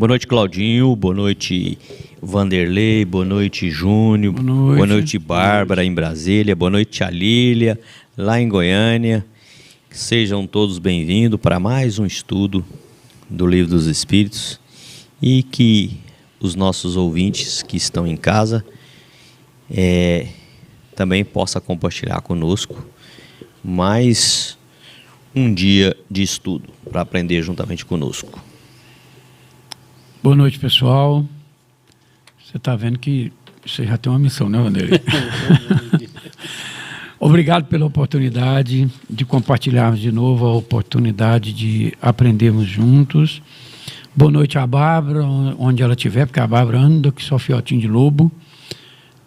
Boa noite, Claudinho. Boa noite, Vanderlei. Boa noite, Júnior. Boa noite, Bárbara, em Brasília. Boa noite, a Lília, lá em Goiânia. Sejam todos bem-vindos para mais um estudo do Livro dos Espíritos e que os nossos ouvintes que estão em casa também possam compartilhar conosco mais um dia de estudo para aprender juntamente conosco. Boa noite, pessoal. Você está vendo que você já tem uma missão, né, Vanderlei? Obrigado pela oportunidade de compartilharmos de novo, a oportunidade de aprendermos juntos. Boa noite à Bárbara, onde ela estiver, porque a Bárbara anda que só fiotinho de lobo.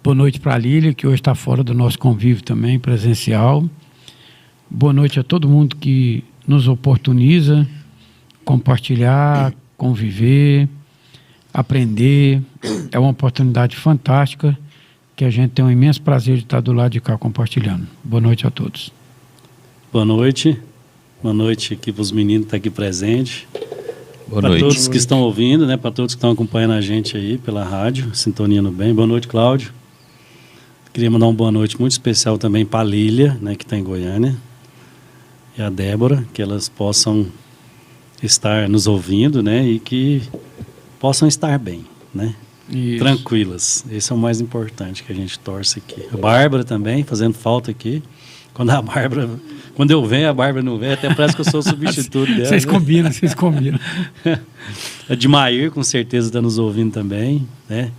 Boa noite para a Lília, que hoje está fora do nosso convívio também, presencial. Boa noite a todo mundo que nos oportuniza compartilhar, conviver, aprender. É uma oportunidade fantástica que a gente tem um imenso prazer de estar do lado de cá compartilhando. Boa noite a todos. Boa noite aqui para os meninos que estão aqui presentes. Boa noite. Para todos que estão ouvindo, né? Para todos que estão acompanhando a gente aí pela rádio, Sintonia no Bem. Boa noite, Cláudio. Queria mandar uma boa noite muito especial também para a Lília, né? Que está em Goiânia, e a Débora, que elas possam estar nos ouvindo, né? E que possam estar bem, né? Isso. Tranquilas. Esse é o mais importante que a gente torce aqui. A Bárbara também, fazendo falta aqui. Quando eu venho, a Bárbara não vem, até parece que eu sou o substituto dela. Vocês combinam. A Dimair, com certeza, está nos ouvindo também, né?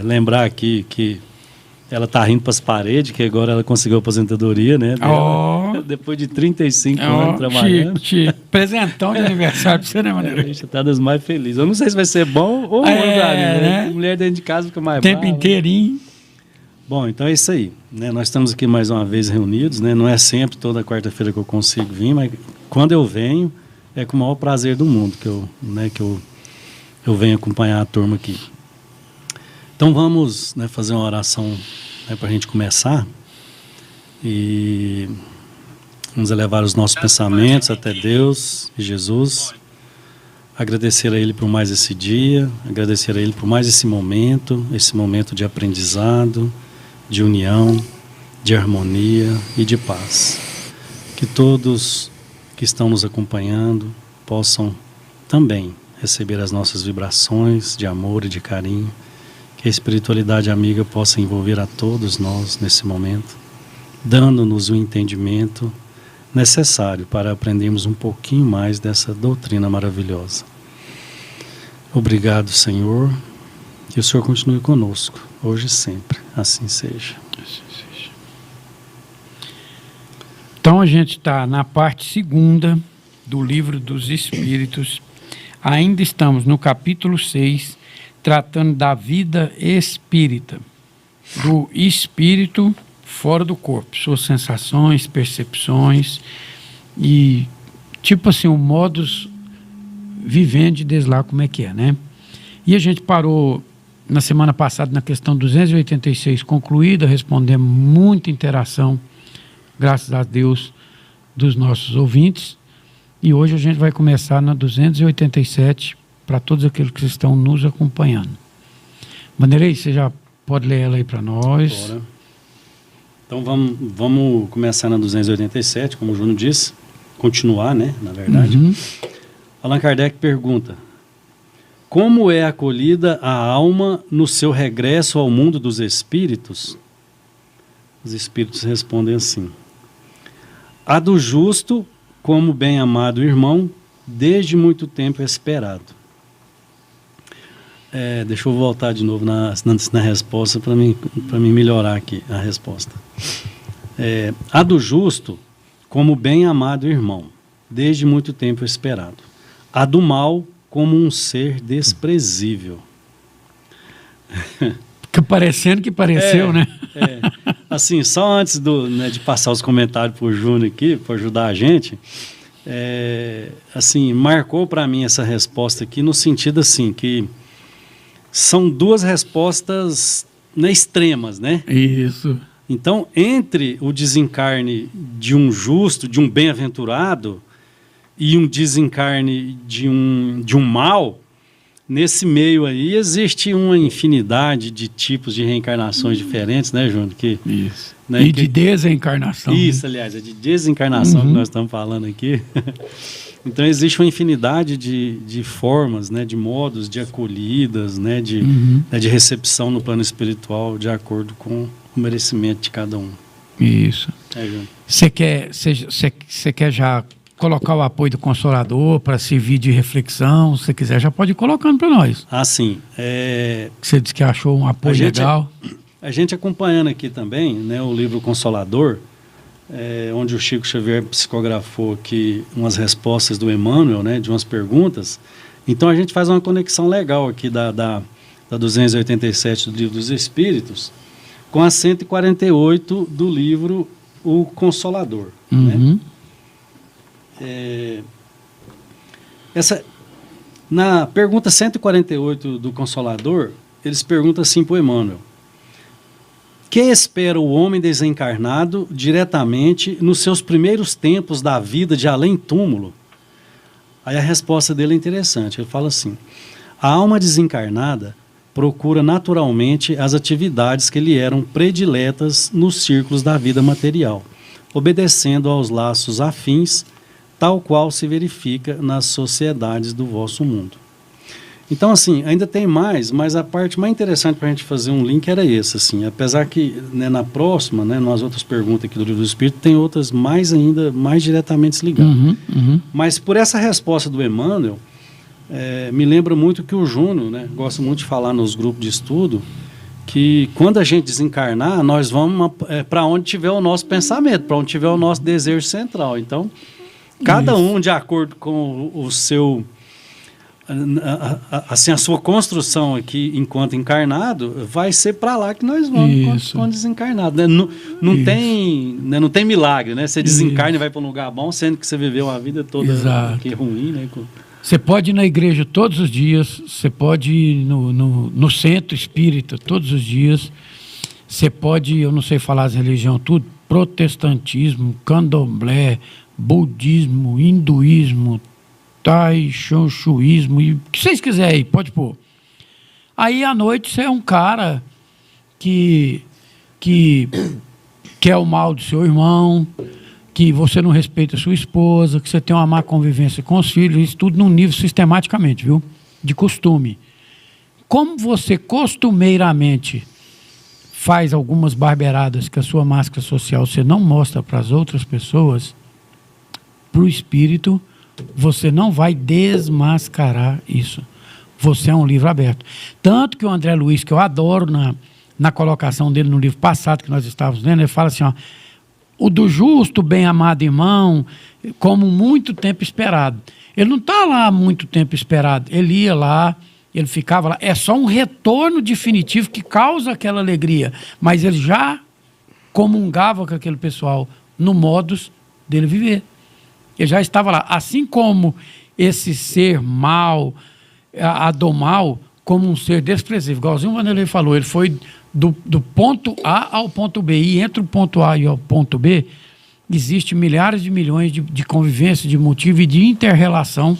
Lembrar aqui que ela está rindo para as paredes, que agora ela conseguiu a aposentadoria, né? Depois de 35 anos trabalhando. Presentão de aniversário para você, né, Maneiro? A gente está das mais felizes. Eu não sei se vai ser bom ou ruim, né? Mulher dentro de casa fica mais brava. Tempo inteirinho. Bom, então é isso aí, né? Nós estamos aqui mais uma vez reunidos, né? Não é sempre toda quarta-feira que eu consigo vir, mas quando eu venho é com o maior prazer do mundo que eu venho acompanhar a turma aqui. Então vamos, né, fazer uma oração, né, para a gente começar e vamos elevar os nossos pensamentos até Deus e Jesus, agradecer a Ele por mais esse dia, agradecer a Ele por mais esse momento de aprendizado, de união, de harmonia e de paz. Que todos que estão nos acompanhando possam também receber as nossas vibrações de amor e de carinho, que a espiritualidade amiga possa envolver a todos nós nesse momento, dando-nos o entendimento necessário para aprendermos um pouquinho mais dessa doutrina maravilhosa. Obrigado, Senhor, que o Senhor continue conosco, hoje e sempre. Assim seja. Então a gente está na parte 2ª do Livro dos Espíritos. Ainda estamos no capítulo 6, tratando da vida espírita, do espírito fora do corpo, suas sensações, percepções e, tipo assim, o modus vivendi desde lá como é que é, né? E a gente parou na semana passada na questão 286 concluída, respondemos muita interação, graças a Deus, dos nossos ouvintes, e hoje a gente vai começar na 287 para todos aqueles que estão nos acompanhando. Vanderlei, você já pode ler ela aí para nós? Bora. Então vamos começar na 287, como o Júnior disse, continuar, né, na verdade. Allan Kardec pergunta: como é acolhida a alma no seu regresso ao mundo dos espíritos? Os espíritos respondem assim: a do justo, como bem-amado irmão, desde muito tempo esperado. Deixa eu voltar de novo na resposta para mim melhorar aqui a resposta. A do justo, como bem-amado irmão, desde muito tempo esperado. A do mal, como um ser desprezível. Parecendo que pareceu, né? Assim, só antes de passar os comentários para o Júnior aqui, para ajudar a gente, assim, marcou para mim essa resposta aqui no sentido assim, que são duas respostas, né, extremas, né? Isso. Então, entre o desencarne de um justo, de um bem-aventurado, e um desencarne de um mal, nesse meio aí existe uma infinidade de tipos de reencarnações diferentes, né, Júnior? Isso. Né, de desencarnação. Isso, aliás, é de desencarnação que nós estamos falando aqui. Então, existe uma infinidade de formas, né, de modos de acolhidas, né, de recepção no plano espiritual, de acordo com o merecimento de cada um. Isso. Você quer já colocar o apoio do Consolador para servir de reflexão? Se você quiser, já pode ir colocando para nós. Ah, sim. Você disse que achou um apoio legal. A gente acompanhando aqui também, né, o livro Consolador, onde o Chico Xavier psicografou aqui umas respostas do Emmanuel, né, de umas perguntas. Então a gente faz uma conexão legal aqui da 287 do Livro dos Espíritos com a 148 do livro O Consolador. Né? Na pergunta 148 do Consolador, eles perguntam assim para o Emmanuel: que espera o homem desencarnado diretamente nos seus primeiros tempos da vida de além-túmulo? Aí a resposta dele é interessante. Ele fala assim: a alma desencarnada procura naturalmente as atividades que lhe eram prediletas nos círculos da vida material, obedecendo aos laços afins, tal qual se verifica nas sociedades do vosso mundo. Então, assim, ainda tem mais, mas a parte mais interessante para a gente fazer um link era esse, assim, apesar que, né, na próxima, né, nas outras perguntas aqui do Livro do Espírito, tem outras mais ainda, mais diretamente ligadas. Mas por essa resposta do Emmanuel, me lembra muito que o Júnior, né, gosta muito de falar nos grupos de estudo, que quando a gente desencarnar, nós vamos para onde tiver o nosso pensamento, para onde tiver o nosso desejo central. Então, cada um, de acordo com o seu... assim, a sua construção aqui enquanto encarnado vai ser para lá que nós vamos quando desencarnado, né? Não tem milagre, né? Você desencarna e vai para um lugar bom, sendo que você viveu uma vida toda aqui ruim, né? Você pode ir na igreja todos os dias, você pode ir no centro espírita todos os dias, você pode, eu não sei falar as religiões tudo, protestantismo, candomblé, budismo, hinduísmo, taixonchuísmo, e o que vocês quiserem aí, pode pôr. Aí à noite você é um cara que quer o mal do seu irmão, que você não respeita a sua esposa, que você tem uma má convivência com os filhos, isso tudo num nível sistematicamente, viu? De costume. Como você costumeiramente faz algumas barbeiradas que a sua máscara social você não mostra para as outras pessoas, para o espírito, você não vai desmascarar isso. Você é um livro aberto. Tanto que o André Luiz, que eu adoro na colocação dele no livro passado que nós estávamos lendo, ele fala assim, ó, o do justo, bem-amado irmão, como muito tempo esperado. Ele não está lá há muito tempo esperado. Ele ia lá, ele ficava lá. É só um retorno definitivo que causa aquela alegria. Mas ele já comungava com aquele pessoal no modus dele viver. Ele já estava lá. Assim como esse ser mal, a do mal, como um ser desprezível. Igualzinho o Vanderlei falou, ele foi do ponto A ao ponto B. E entre o ponto A e o ponto B, existe milhares de milhões de convivência, de motivo e de inter-relação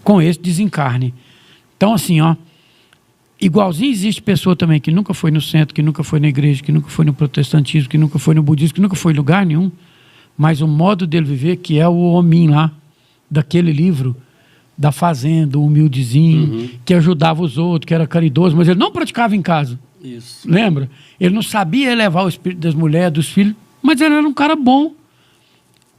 com esse desencarne. Então, assim, ó, igualzinho existe pessoa também que nunca foi no centro, que nunca foi na igreja, que nunca foi no protestantismo, que nunca foi no budismo, que nunca foi em lugar nenhum, mas o modo dele viver, que é o homem lá, daquele livro, da fazenda, o humildezinho, que ajudava os outros, que era caridoso, mas ele não praticava em casa. Isso. Lembra? Ele não sabia elevar o espírito das mulheres, dos filhos, mas ele era um cara bom.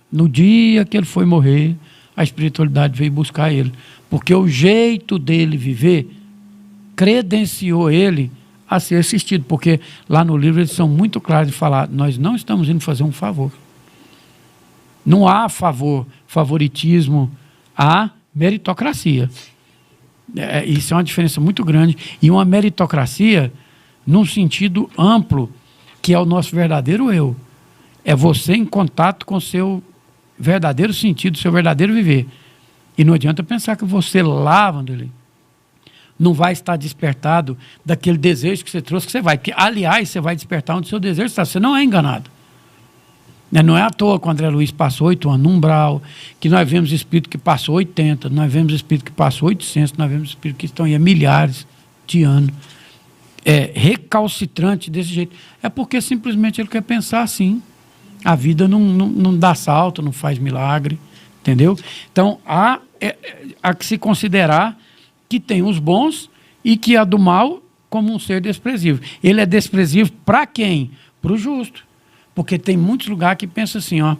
No dia que ele foi morrer, a espiritualidade veio buscar ele. Porque o jeito dele viver credenciou ele a ser assistido. Porque lá no livro eles são muito claros de falar, nós não estamos indo fazer um favor. Não há favoritismo, há meritocracia. Isso é uma diferença muito grande. E uma meritocracia num sentido amplo, que é o nosso verdadeiro eu. É você em contato com o seu verdadeiro sentido, seu verdadeiro viver. E não adianta pensar que você lá, Vanderlei, não vai estar despertado daquele desejo que você trouxe, que você vai. Porque, aliás, você vai despertar onde o seu desejo está. Você não é enganado. Não é à toa que o André Luiz passou 8 anos no umbral, que nós vemos espírito que passou 80, nós vemos espírito que passou 800, nós vemos espírito que estão aí há milhares de anos. Recalcitrante desse jeito. É porque simplesmente ele quer pensar assim. A vida não dá salto, não faz milagre, entendeu? Então, há que se considerar que tem os bons e que há do mal como um ser desprezível. Ele é desprezível para quem? Para o justo. Porque tem muitos lugares que pensam assim, ó.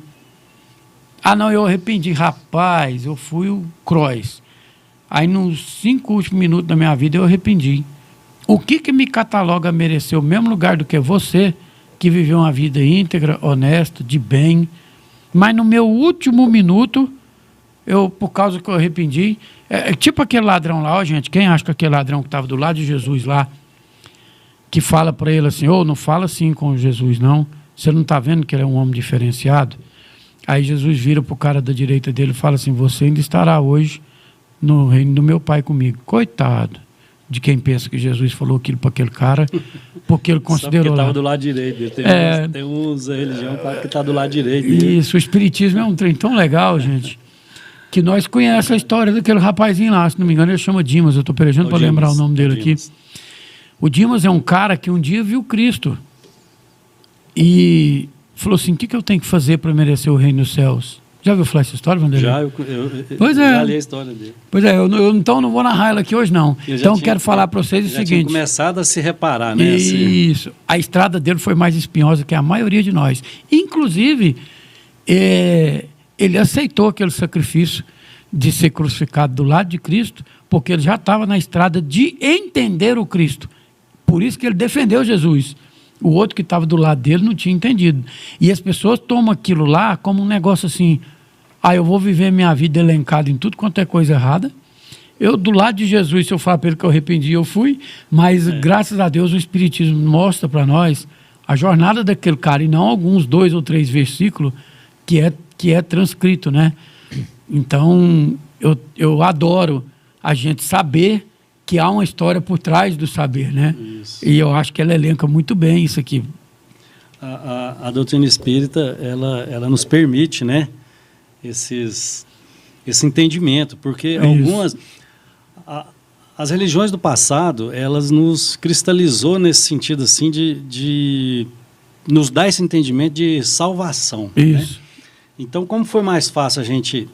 Ah, não, eu arrependi. Rapaz, eu fui o Croix. Aí, nos 5 últimos minutos da minha vida, eu arrependi. O que me cataloga a merecer o mesmo lugar do que você, que viveu uma vida íntegra, honesta, de bem, mas no meu último minuto, por causa que eu arrependi, tipo aquele ladrão lá, ó, gente, quem acha que aquele ladrão que estava do lado de Jesus lá, que fala para ele assim, não fala assim com Jesus, não. Você não está vendo que ele é um homem diferenciado? Aí Jesus vira para o cara da direita dele e fala assim, você ainda estará hoje no reino do meu pai comigo. Coitado de quem pensa que Jesus falou aquilo para aquele cara, porque ele considerou só porque estava do lado direito dele. Tem uns religião que está do lado direito dele. Isso, o espiritismo é um trem tão legal, gente, que nós conhecemos a história daquele rapazinho lá, se não me engano ele chama Dimas, eu estou pelejando para lembrar o nome dele aqui. O Dimas é um cara que um dia viu Cristo e falou assim, o que eu tenho que fazer para merecer o reino dos céus? Já ouviu falar essa história, Vanderlei? Já, eu já li a história dele. Pois é, então não vou narrar ela aqui hoje não. Então eu quero falar para vocês o seguinte. Tinha começado a se reparar, né? Isso. Assim. A estrada dele foi mais espinhosa que a maioria de nós. Inclusive, ele aceitou aquele sacrifício de ser crucificado do lado de Cristo, porque ele já estava na estrada de entender o Cristo. Por isso que ele defendeu Jesus. O outro que estava do lado dele não tinha entendido. E as pessoas tomam aquilo lá como um negócio assim, eu vou viver minha vida elencada em tudo quanto é coisa errada. Eu, do lado de Jesus, se eu falar para ele que eu arrependi, eu fui. Mas, graças a Deus, o Espiritismo mostra para nós a jornada daquele cara, e não alguns 2 ou 3 versículos que é transcrito, né? Então, eu adoro a gente saber que há uma história por trás do saber, né? Isso. E eu acho que ela elenca muito bem isso aqui. A doutrina espírita, ela nos permite, né? Esse entendimento, porque algumas... As religiões do passado, elas nos cristalizou nesse sentido, assim, de nos dar esse entendimento de salvação. Isso. Né? Então, como foi mais fácil a gente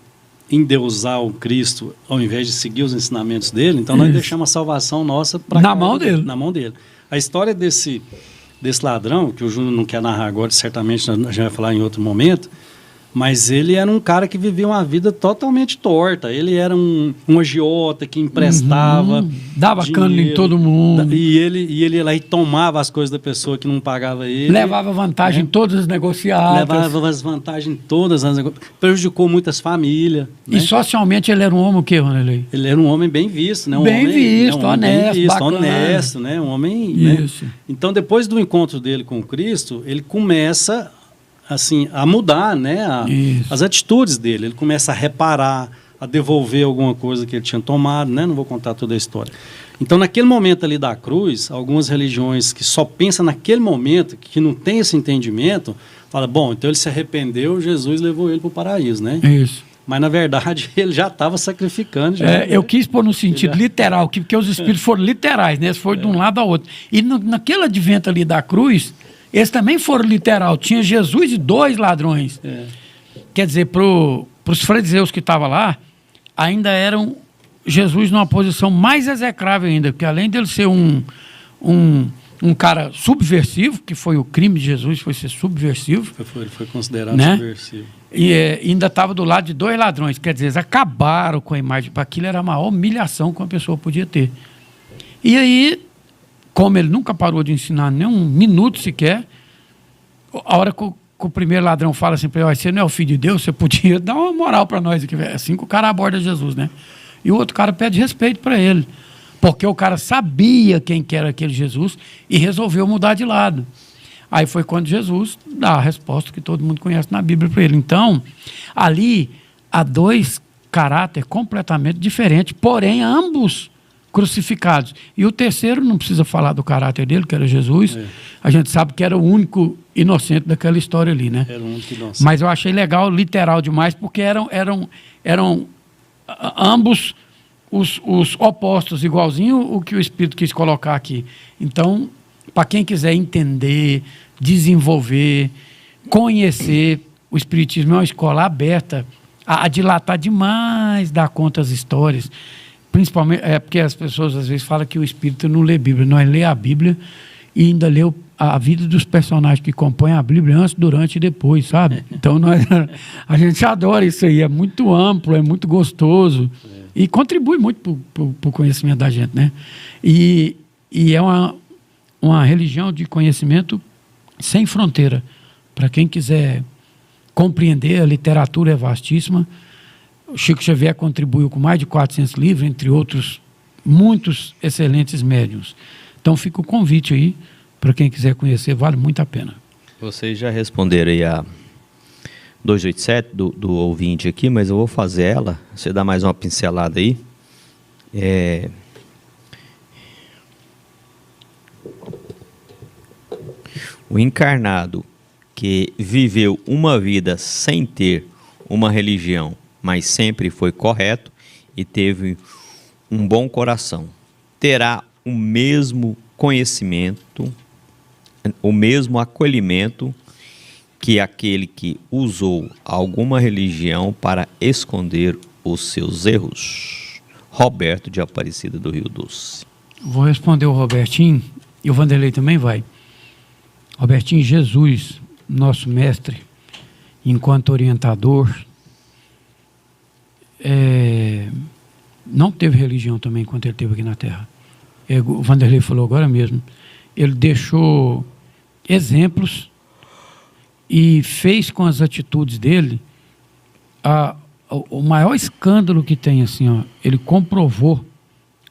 endeusar o Cristo ao invés de seguir os ensinamentos dele, então nós deixamos a salvação nossa na mão dele. A história desse ladrão, que o Júnior não quer narrar agora, certamente a gente vai falar em outro momento, mas ele era um cara que vivia uma vida totalmente torta. Ele era um agiota que emprestava, dava dinheiro, cano em todo mundo. E ele ia lá e tomava as coisas da pessoa que não pagava ele. Levava vantagem em todas as negociadas. Levava as vantagens em todas as negociadas. Prejudicou muitas famílias. Né? E socialmente ele era um homem o quê, Vanderlei? Ele era um homem bem visto, né? Honesto, né? Um homem... Isso. Né? Então, depois do encontro dele com Cristo, ele começa... assim, a mudar, né, as atitudes dele. Ele começa a reparar, a devolver alguma coisa que ele tinha tomado, né? Não vou contar toda a história. Então, naquele momento ali da cruz, algumas religiões que só pensam naquele momento, que não tem esse entendimento, falam, bom, então ele se arrependeu, Jesus levou ele para o paraíso, né? Isso. Mas, na verdade, ele já estava sacrificando. Eu quis pôr no sentido literal, porque os espíritos foram literais, né? Eles foram de um lado ao outro. E naquele advento ali da cruz, eles também foram literal. Tinha Jesus e 2 ladrões. Quer dizer, para os fariseus que estavam lá, ainda eram Jesus numa posição mais execrável ainda, porque além dele ser um cara subversivo, que foi o crime de Jesus, foi ser subversivo. Ele foi considerado, né? Subversivo. E ainda estava do lado de 2 ladrões. Quer dizer, eles acabaram com a imagem. Aquilo era a maior humilhação que uma pessoa podia ter. E aí... como ele nunca parou de ensinar nem um minuto sequer, a hora que o primeiro ladrão fala assim para ele, você não é o filho de Deus, você podia dar uma moral para nós aqui. Assim que o cara aborda Jesus, né? E o outro cara pede respeito para ele, porque o cara sabia quem que era aquele Jesus e resolveu mudar de lado. Aí foi quando Jesus dá a resposta que todo mundo conhece na Bíblia para ele. Então, ali há 2 caráteres completamente diferentes, porém ambos crucificados. E o terceiro, não precisa falar do caráter dele, que era Jesus. A gente sabe que era o único inocente daquela história ali, né? Era o único inocente. Mas eu achei legal, literal demais, porque eram ambos os opostos, igualzinho o que o Espírito quis colocar aqui. Então, para quem quiser entender, desenvolver, conhecer, o Espiritismo é uma escola aberta a dilatar demais, dar conta as histórias. Principalmente, porque as pessoas às vezes falam que o Espírito não lê Bíblia. Nós lê a Bíblia e ainda lê a vida dos personagens que compõem a Bíblia antes, durante e depois, sabe? Então, a gente adora isso aí. É muito amplo, é muito gostoso. E contribui muito para o conhecimento da gente, né? E é uma religião de conhecimento sem fronteira. Para quem quiser compreender, a literatura é vastíssima. O Chico Xavier contribuiu com mais de 400 livros, entre outros, muitos excelentes médiuns. Então fica o convite aí, para quem quiser conhecer, vale muito a pena. Vocês já responderam aí a 287 do ouvinte aqui, mas eu vou fazer ela. Você dá mais uma pincelada aí. O encarnado que viveu uma vida sem ter uma religião, mas sempre foi correto e teve um bom coração, terá o mesmo conhecimento, o mesmo acolhimento que aquele que usou alguma religião para esconder os seus erros. Roberto de Aparecida do Rio Doce. Vou responder o Robertinho, e o Vanderlei também vai. Robertinho, Jesus, nosso mestre, enquanto orientador, não teve religião também enquanto ele esteve aqui na Terra. O Vanderlei falou agora mesmo. Ele deixou exemplos e fez com as atitudes dele o maior escândalo que tem, assim, ó, ele comprovou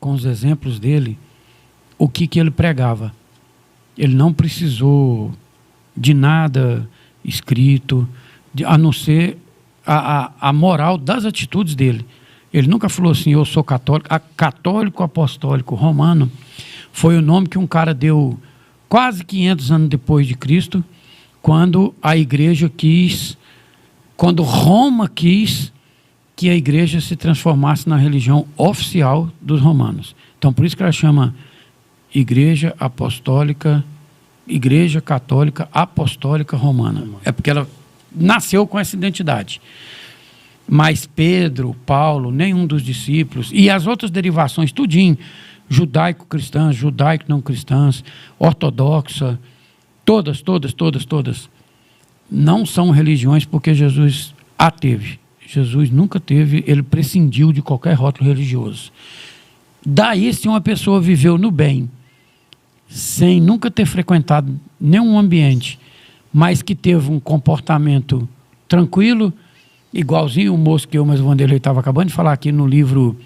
com os exemplos dele o que ele pregava. Ele não precisou de nada escrito, a não ser a moral das atitudes dele. Ele nunca falou assim, eu sou católico. Católico apostólico romano foi o nome que um cara deu quase 500 anos depois de Cristo, quando a igreja quando Roma quis que a igreja se transformasse na religião oficial dos romanos. Então, por isso que ela chama Igreja Apostólica, Igreja Católica Apostólica Romana. É porque ela nasceu com essa identidade. Mas Pedro, Paulo, nenhum dos discípulos, e as outras derivações, tudinho, judaico-cristãs, judaico-não-cristãs, ortodoxa, todas, não são religiões porque Jesus a teve. Jesus nunca teve, ele prescindiu de qualquer rótulo religioso. Daí, se uma pessoa viveu no bem, sem nunca ter frequentado nenhum ambiente, mas que teve um comportamento tranquilo, igualzinho o moço que mas o Vanderlei estava acabando de falar aqui no livro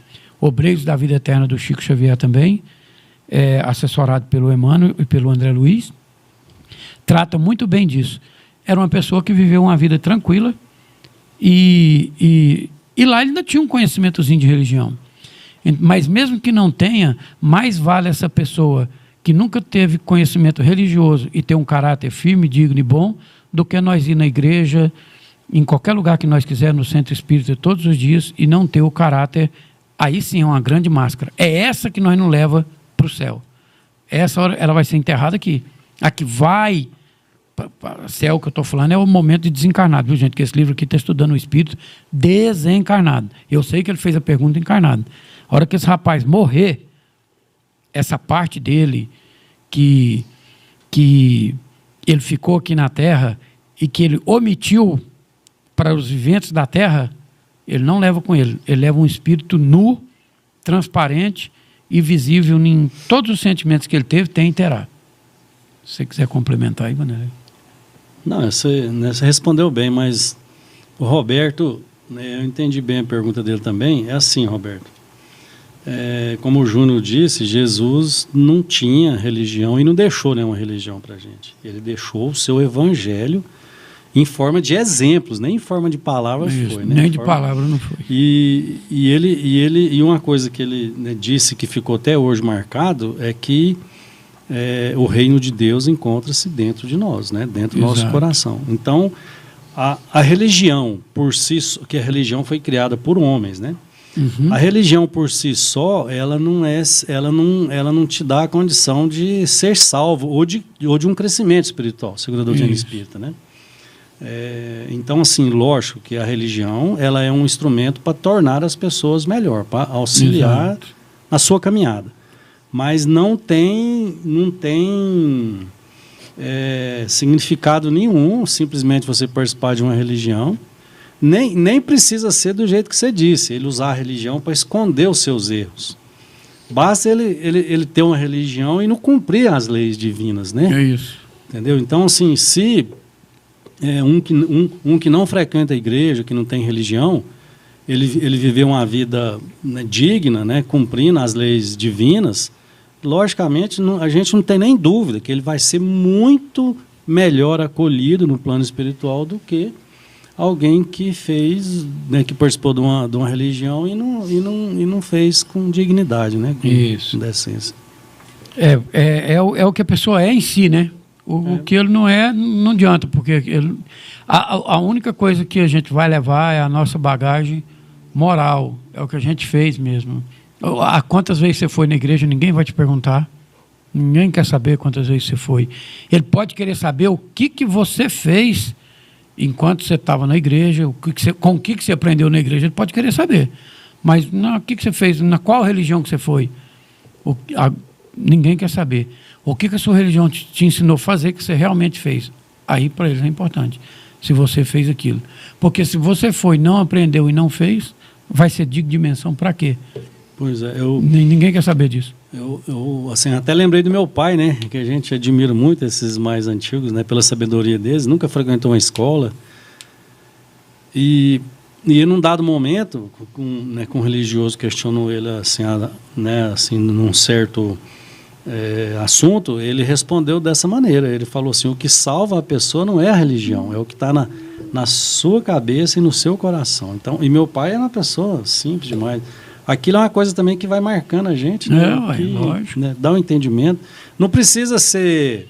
Obreiros da Vida Eterna, do Chico Xavier também, assessorado pelo Emmanuel e pelo André Luiz, trata muito bem disso. Era uma pessoa que viveu uma vida tranquila e lá ele ainda tinha um conhecimentozinho de religião. Mas mesmo que não tenha, mais vale essa pessoa que nunca teve conhecimento religioso e ter um caráter firme, digno e bom, do que nós ir na igreja, em qualquer lugar que nós quiser, no centro espírita, todos os dias, e não ter o caráter. Aí sim é uma grande máscara. É essa que nós não leva para o céu. Essa hora ela vai ser enterrada aqui. A que vai para o céu que eu estou falando é o momento de desencarnado, viu, gente? Que esse livro aqui está estudando o espírito desencarnado. Eu sei que ele fez a pergunta encarnado. A hora que esse rapaz morrer, essa parte dele que ele ficou aqui na Terra e que ele omitiu para os viventes da Terra, ele não leva com ele. Ele leva um espírito nu, transparente e visível em todos os sentimentos que ele teve, tem e terá. Se você quiser complementar aí, Vanderlei. Não, você respondeu bem, mas o Roberto, eu entendi bem a pergunta dele também. É assim, Roberto. Como o Júnior disse, Jesus não tinha religião e não deixou nenhuma religião para a gente. Ele deixou o seu evangelho em forma de exemplos, nem em forma de palavras foi. Né? Nem de palavra não foi. E uma coisa que ele disse que ficou até hoje marcado é que o reino de Deus encontra-se dentro de nós, né? Dentro do nosso coração. Então, a religião por si só, que a religião foi criada por homens, né? A religião por si só, ela não te dá a condição de ser salvo ou de um crescimento espiritual, segundo a doutrina espírita, né? Então, assim, lógico que a religião ela é um instrumento para tornar as pessoas melhor, para auxiliar na sua caminhada. Mas não tem significado nenhum simplesmente você participar de uma religião. Nem precisa ser do jeito que você disse, ele usar a religião para esconder os seus erros. Basta ele ter uma religião e não cumprir as leis divinas, né? É isso. Entendeu? Então, assim, se um que não frequenta a igreja, que não tem religião, ele viveu uma vida, né, digna, né, cumprindo as leis divinas, logicamente a gente não tem nem dúvida que ele vai ser muito melhor acolhido no plano espiritual do que alguém que fez, né, que participou de uma religião e não fez com dignidade, né, com decência. É o que a pessoa é em si, né? O que ele não é, não adianta, porque a única coisa que a gente vai levar é a nossa bagagem moral, é o que a gente fez mesmo. Quantas vezes você foi na igreja, ninguém vai te perguntar, ninguém quer saber quantas vezes você foi. Ele pode querer saber o que você fez enquanto você estava na igreja, com o que você aprendeu na igreja, ele pode querer saber. Mas o que você fez, na qual religião que você foi? Ninguém quer saber. O que a sua religião te ensinou a fazer que você realmente fez? Aí para eles é importante, se você fez aquilo. Porque se você foi, não aprendeu e não fez, vai ser digno de menção para quê? Pois é, ninguém quer saber disso. Eu assim, até lembrei do meu pai, né? Que a gente admira muito esses mais antigos, né? Pela sabedoria deles, nunca frequentou uma escola. E num dado momento, com um religioso questionou ele assim, né? Assim, num certo assunto, ele respondeu dessa maneira. Ele falou assim: o que salva a pessoa não é a religião, é o que está na sua cabeça e no seu coração. Então, e meu pai era uma pessoa simples demais. Aquilo é uma coisa também que vai marcando a gente, né? Lógico. Né, dá um entendimento. Não precisa ser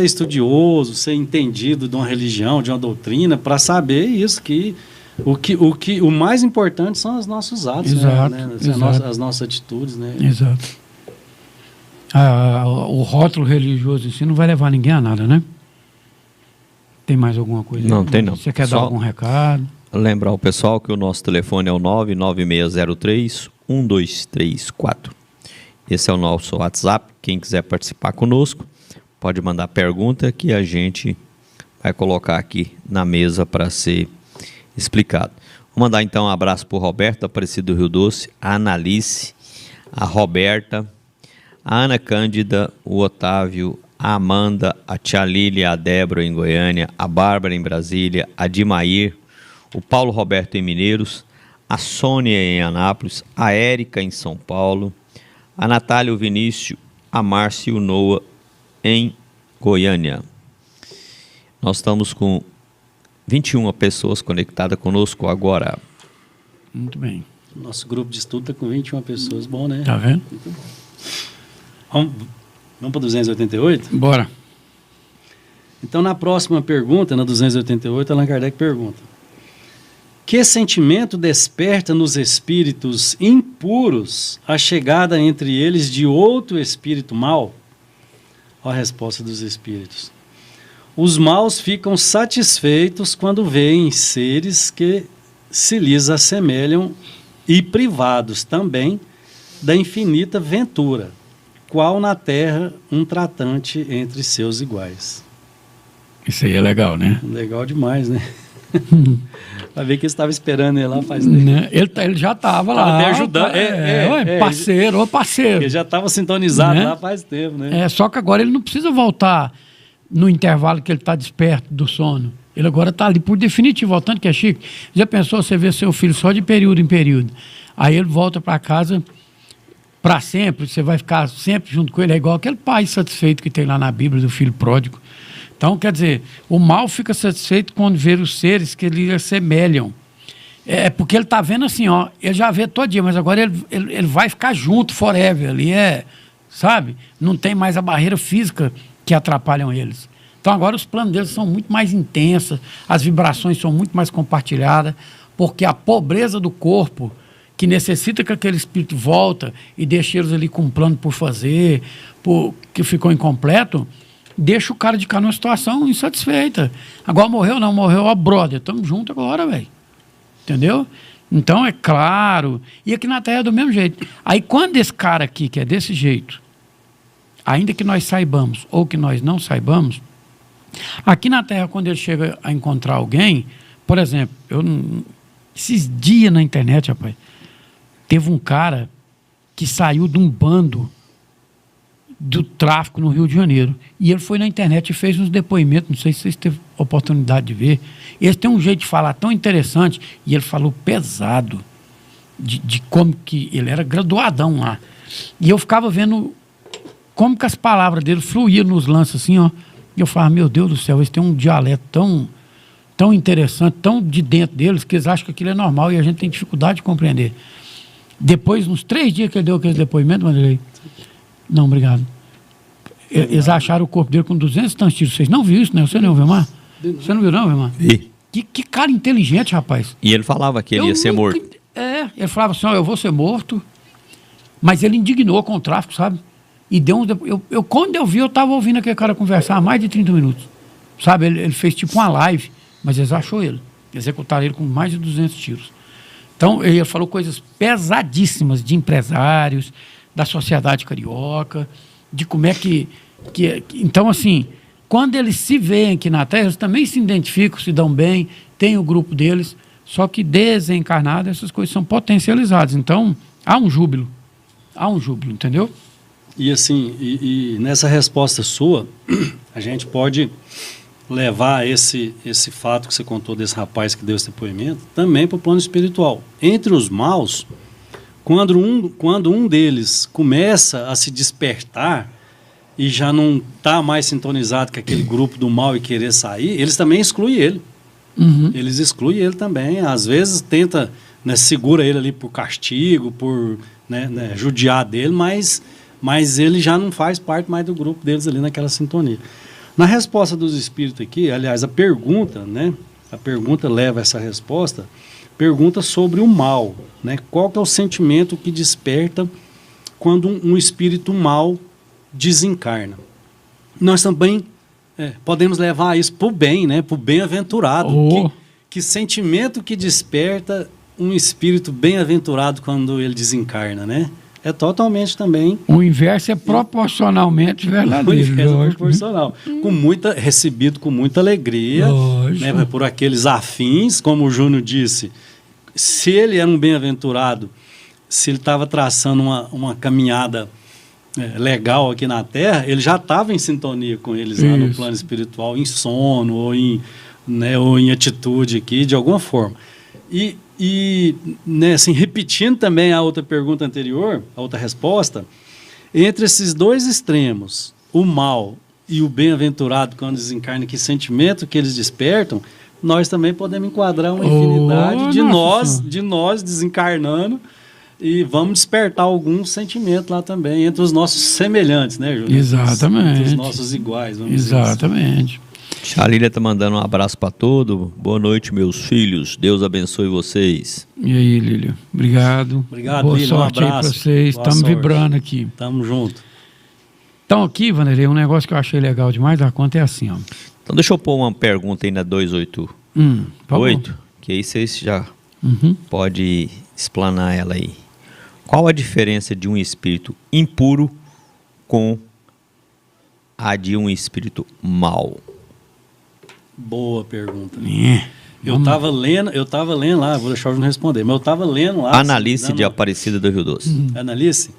estudioso, ser entendido de uma religião, de uma doutrina, para saber isso, que o mais importante são os nossos atos, exato, né? As nossas atitudes, né? Exato. O rótulo religioso em si não vai levar ninguém a nada, né? Tem mais alguma coisa? Não, tem não. Você quer dar algum recado? Lembrar o pessoal que o nosso telefone é o 99603-1234. Esse é o nosso WhatsApp. Quem quiser participar conosco, pode mandar pergunta que a gente vai colocar aqui na mesa para ser explicado. Vou mandar então um abraço para o Roberto, Aparecido do Rio Doce, a Analice, a Roberta, a Ana Cândida, o Otávio, a Amanda, a Tia Lília, a Débora em Goiânia, a Bárbara em Brasília, a Dimair, o Paulo Roberto em Mineiros, a Sônia em Anápolis, a Érica em São Paulo, a Natália, o Vinícius, a Márcia e o Noah em Goiânia. Nós estamos com 21 pessoas conectadas conosco agora. Muito bem. Nosso grupo de estudo está com 21 pessoas, bom, né? Tá vendo? Muito bom. Vamos para 288? Bora. Então, na próxima pergunta, na 288, Allan Kardec pergunta: que sentimento desperta nos espíritos impuros a chegada entre eles de outro espírito mau? Olha a resposta dos espíritos. Os maus ficam satisfeitos quando veem seres que se lhes assemelham e privados também da infinita ventura, qual na terra um tratante entre seus iguais. Isso aí é legal, né? Legal demais, né? Vai ver que ele estava esperando ele lá faz tempo. Né? Ele já estava lá. Até ajudando. Parceiro. Ele já estava sintonizado, né? Lá faz tempo, né? Só que agora ele não precisa voltar no intervalo que ele está desperto do sono. Ele agora está ali por definitivo, voltando, que é chique. Já pensou você ver seu filho só de período em período? Aí ele volta para casa para sempre, você vai ficar sempre junto com ele. É igual aquele pai satisfeito que tem lá na Bíblia do filho pródigo. Então, quer dizer, o mal fica satisfeito quando vê os seres que lhe assemelham. É porque ele está vendo assim, ó, ele já vê todo dia, mas agora ele vai ficar junto forever. Ali sabe? Não tem mais a barreira física que atrapalham eles. Então agora os planos deles são muito mais intensos, as vibrações são muito mais compartilhadas, porque a pobreza do corpo, que necessita que aquele espírito volta e deixe eles ali com um plano por fazer, que ficou incompleto, deixa o cara de cá numa situação insatisfeita. Agora morreu, não morreu, ó, brother, estamos juntos agora, velho. Entendeu? Então é claro. E aqui na Terra é do mesmo jeito. Aí quando esse cara aqui, que é desse jeito, ainda que nós saibamos ou que nós não saibamos, aqui na Terra, quando ele chega a encontrar alguém, por exemplo, esses dias na internet, rapaz, teve um cara que saiu de um bando do tráfico no Rio de Janeiro. E ele foi na internet e fez uns depoimentos, não sei se vocês teve oportunidade de ver. Ele tem um jeito de falar tão interessante, e ele falou pesado, de como que ele era graduadão lá. E eu ficava vendo como que as palavras dele fluíam nos lances assim, ó. E eu falava, meu Deus do céu, eles têm um dialeto tão interessante, tão de dentro deles, que eles acham que aquilo é normal e a gente tem dificuldade de compreender. Depois, uns 3 dias que ele deu aquele depoimento, Vanderlei, não, obrigado. Eles acharam o corpo dele com 200 tantos tiros. Vocês não viram isso, né? Você não viu, Vilmar? Você não viu, não, Vilmar? Vi. Que cara inteligente, rapaz. E ele falava que ele ia ser morto. Ele falava assim, ó, eu vou ser morto. Mas ele indignou com o tráfico, sabe? E deu um... Quando eu vi, eu estava ouvindo aquele cara conversar há mais de 30 minutos. Sabe? Ele fez tipo uma live, mas eles achou ele. Executaram ele com mais de 200 tiros. Então, ele falou coisas pesadíssimas de empresários, da sociedade carioca, de como é que... Então, assim, quando eles se veem aqui na Terra, eles também se identificam, se dão bem, tem o grupo deles, só que desencarnado, essas coisas são potencializadas. Então, há um júbilo, entendeu? E assim, e nessa resposta sua, a gente pode levar esse fato que você contou desse rapaz que deu esse depoimento também para o plano espiritual. Entre os maus, quando um deles começa a se despertar e já não está mais sintonizado com aquele grupo do mal e querer sair, eles também excluem ele. Uhum. Eles excluem ele também. Às vezes tenta, né, segura ele ali por castigo, por judiar dele, mas ele já não faz parte mais do grupo deles ali naquela sintonia. Na resposta dos espíritos aqui, aliás, a pergunta leva essa resposta, pergunta sobre o mal, né? Qual que é o sentimento que desperta quando um espírito mal desencarna? Nós também podemos levar isso para o bem, né? Para o bem-aventurado. Oh. Que sentimento que desperta um espírito bem-aventurado quando ele desencarna, né? É totalmente também... O inverso é proporcionalmente verdadeiro. O inverso é proporcional. Recebido com muita alegria, né, por aqueles afins, como o Júnior disse. Se ele era um bem-aventurado, se ele estava traçando uma caminhada legal aqui na Terra, ele já estava em sintonia com eles lá no plano espiritual, em sono ou em atitude aqui, de alguma forma. E né, assim, repetindo também a outra pergunta anterior, a outra resposta, entre esses dois extremos, o mal e o bem-aventurado quando desencarna, que sentimento que eles despertam, nós também podemos enquadrar uma infinidade de nós desencarnando e vamos despertar algum sentimento lá também, entre os nossos semelhantes, né, Júlio? Exatamente. Entre os nossos iguais, vamos Exatamente. dizer assim. Xalília está mandando um abraço para todos. Boa noite, meus filhos. Deus abençoe vocês. E aí, Lília? Obrigado. Obrigado, Boa Lília. sorte Um aí abraço. para vocês. Estamos vibrando aqui. Estamos juntos. Então, aqui, Vanderlei, um negócio que eu achei legal demais da conta é assim, ó. Então, deixa eu pôr uma pergunta aí na 288, que aí vocês já podem explanar ela aí. Qual a diferença de um espírito impuro com a de um espírito mau? Boa pergunta. Eu estava lendo lá, vou deixar o Júnior responder, mas eu estava lendo lá. Analice de Aparecida do Rio Doce. Analice?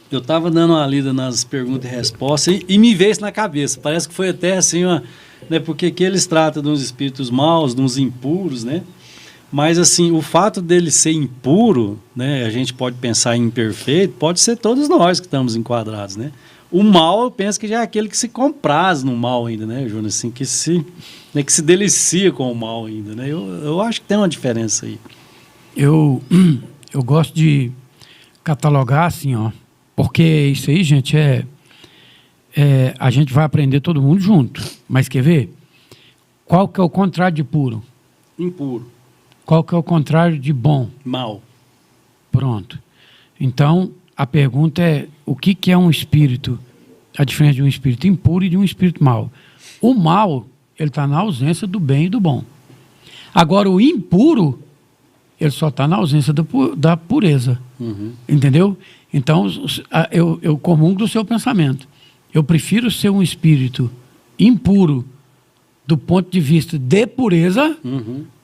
Eu estava dando uma lida nas perguntas e respostas e me veio isso na cabeça. Parece que foi até assim, né, porque aqui eles tratam de uns espíritos maus, de uns impuros, né? Mas assim, o fato dele ser impuro, né, a gente pode pensar em imperfeito, pode ser todos nós que estamos enquadrados, né? O mal, eu penso que já é aquele que se compraz no mal ainda, né, Júnior? Assim, que se delicia com o mal ainda, né? Eu acho que tem uma diferença aí. Eu gosto de catalogar assim, ó, Porque isso aí, gente, a gente vai aprender todo mundo junto. Mas quer ver? Qual que é o contrário de puro? Impuro. Qual que é o contrário de bom? Mal. Pronto. Então, a pergunta é, o que é um espírito? A diferença de um espírito impuro e de um espírito mau. O mal, ele está na ausência do bem e do bom. Agora, o impuro, ele só está na ausência da pureza. Uhum. Entendeu? Então, eu comungo do seu pensamento. Eu prefiro ser um espírito impuro do ponto de vista de pureza,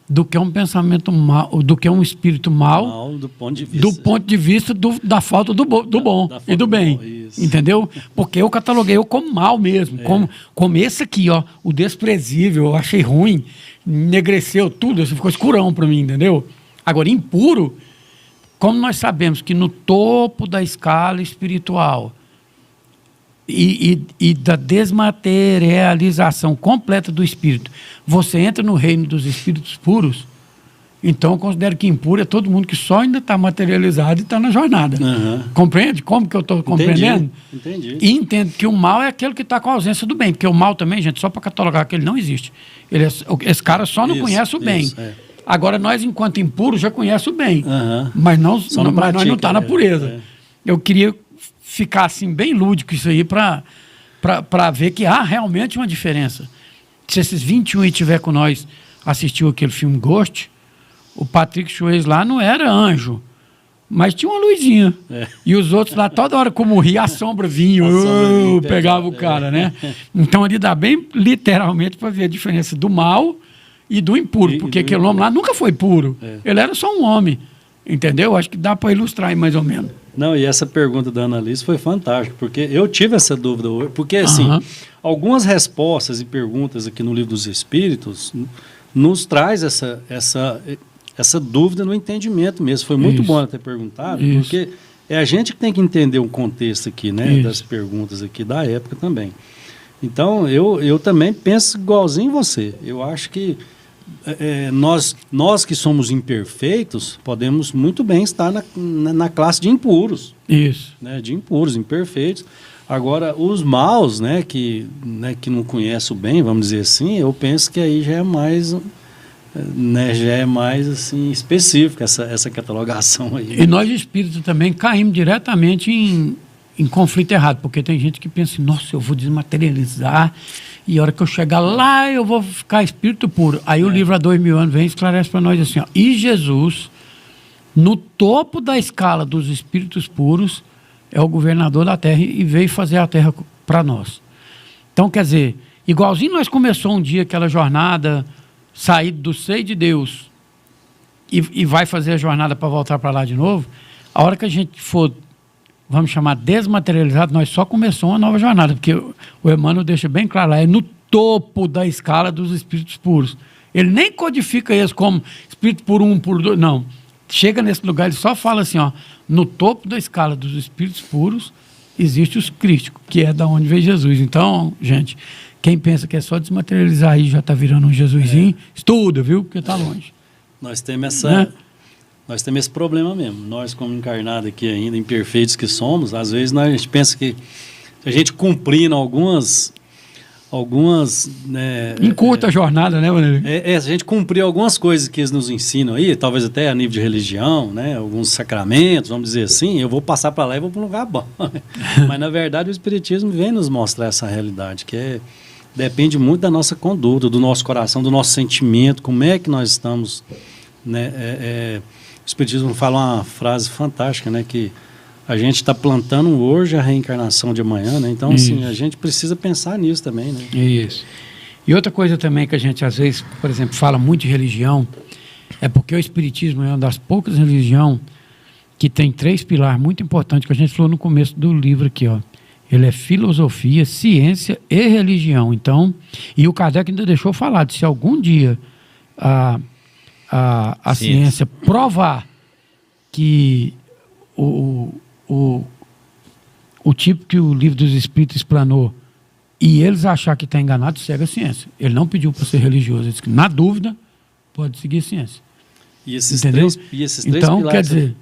do que um pensamento mal, do que um espírito mau, do ponto de vista da falta do bom e do bem. Entendeu? Porque eu cataloguei como mal mesmo. Como esse aqui, ó, o desprezível, eu achei ruim, enegreceu tudo, assim, ficou escurão para mim, entendeu? Agora, impuro, como nós sabemos que no topo da escala espiritual e da desmaterialização completa do espírito, você entra no reino dos espíritos puros, então eu considero que impuro é todo mundo que só ainda está materializado e está na jornada. Compreende? Como que eu estou compreendendo? Entendi. E entendo que o mal é aquele que está com a ausência do bem, porque o mal também, gente, só para catalogar que ele não existe. Esse cara só não conhece o bem. Agora, nós, enquanto impuros, já conhecemos o bem, mas nós não está na pureza. Eu queria ficar assim, bem lúdico isso aí, para ver que há realmente uma diferença. Se esses 21 aí tiver com nós, assistiu aquele filme Ghost, o Patrick Swayze lá não era anjo, mas tinha uma luzinha. E os outros lá, toda hora como ria, a sombra vinha, pegava o cara, né? Então, ali dá bem literalmente para ver a diferença do mal e do impuro, porque aquele homem lá nunca foi puro. Ele era só um homem, entendeu? Acho que dá para ilustrar aí mais ou menos. Não, e essa pergunta da Annalise foi fantástica, porque eu tive essa dúvida hoje, porque assim, algumas respostas e perguntas aqui no Livro dos Espíritos nos traz essa dúvida no entendimento mesmo. Foi muito bom ter perguntado, porque é a gente que tem que entender o contexto aqui, né, das perguntas aqui da época também. Então, eu também penso igualzinho você. Eu acho que nós que somos imperfeitos, podemos muito bem estar na classe de impuros. Isso. Né, de impuros, imperfeitos. Agora, os maus, que não conhecem o bem, vamos dizer assim, eu penso que aí já é mais assim, específico essa catalogação aí. E nós, espíritos, também caímos diretamente em conflito errado, porque tem gente que pensa, nossa, eu vou desmaterializar e a hora que eu chegar lá eu vou ficar espírito puro. Aí o livro há 2000 anos vem e esclarece para nós assim, ó, e Jesus, no topo da escala dos espíritos puros, é o governador da terra e veio fazer a terra para nós. Então, quer dizer, igualzinho nós começou um dia aquela jornada, sair do seio de Deus e vai fazer a jornada para voltar para lá de novo, a hora que a gente for, vamos chamar, desmaterializado, nós só começamos uma nova jornada, porque o Emmanuel deixa bem claro lá, é no topo da escala dos espíritos puros. Ele nem codifica eles como espírito puro 1, puro 2, não. Chega nesse lugar, ele só fala assim, ó, no topo da escala dos espíritos puros existe os crísticos, que é da onde veio Jesus. Então, gente, quem pensa que é só desmaterializar aí já está virando um Jesusinho, estuda, viu? Porque está longe. Nós temos esse problema mesmo. Nós, como encarnados aqui ainda, imperfeitos que somos, às vezes a gente pensa que a gente cumprindo algumas encurta a jornada, né, Valério? A gente cumprir algumas coisas que eles nos ensinam aí, talvez até a nível de religião, né, alguns sacramentos, vamos dizer assim, eu vou passar para lá e vou para um lugar bom. Mas, na verdade, o Espiritismo vem nos mostrar essa realidade, que depende muito da nossa conduta, do nosso coração, do nosso sentimento, como é que nós estamos, né? O Espiritismo fala uma frase fantástica, né, que a gente está plantando hoje a reencarnação de amanhã, né? Então, assim, a gente precisa pensar nisso também, né? Isso. E outra coisa também que a gente, às vezes, por exemplo, fala muito de religião, é porque o Espiritismo é uma das poucas religiões que tem 3 pilares muito importantes, que a gente falou no começo do livro aqui, ó. Ele é filosofia, ciência e religião. Então, e o Kardec ainda deixou falar de se algum dia a ciência provar que o tipo que o Livro dos Espíritos explanou e eles achar que está enganado, segue a ciência. Ele não pediu para ser religioso, ele disse que, na dúvida, pode seguir a ciência. E esses entendeu? Três então, pilares, quer dizer,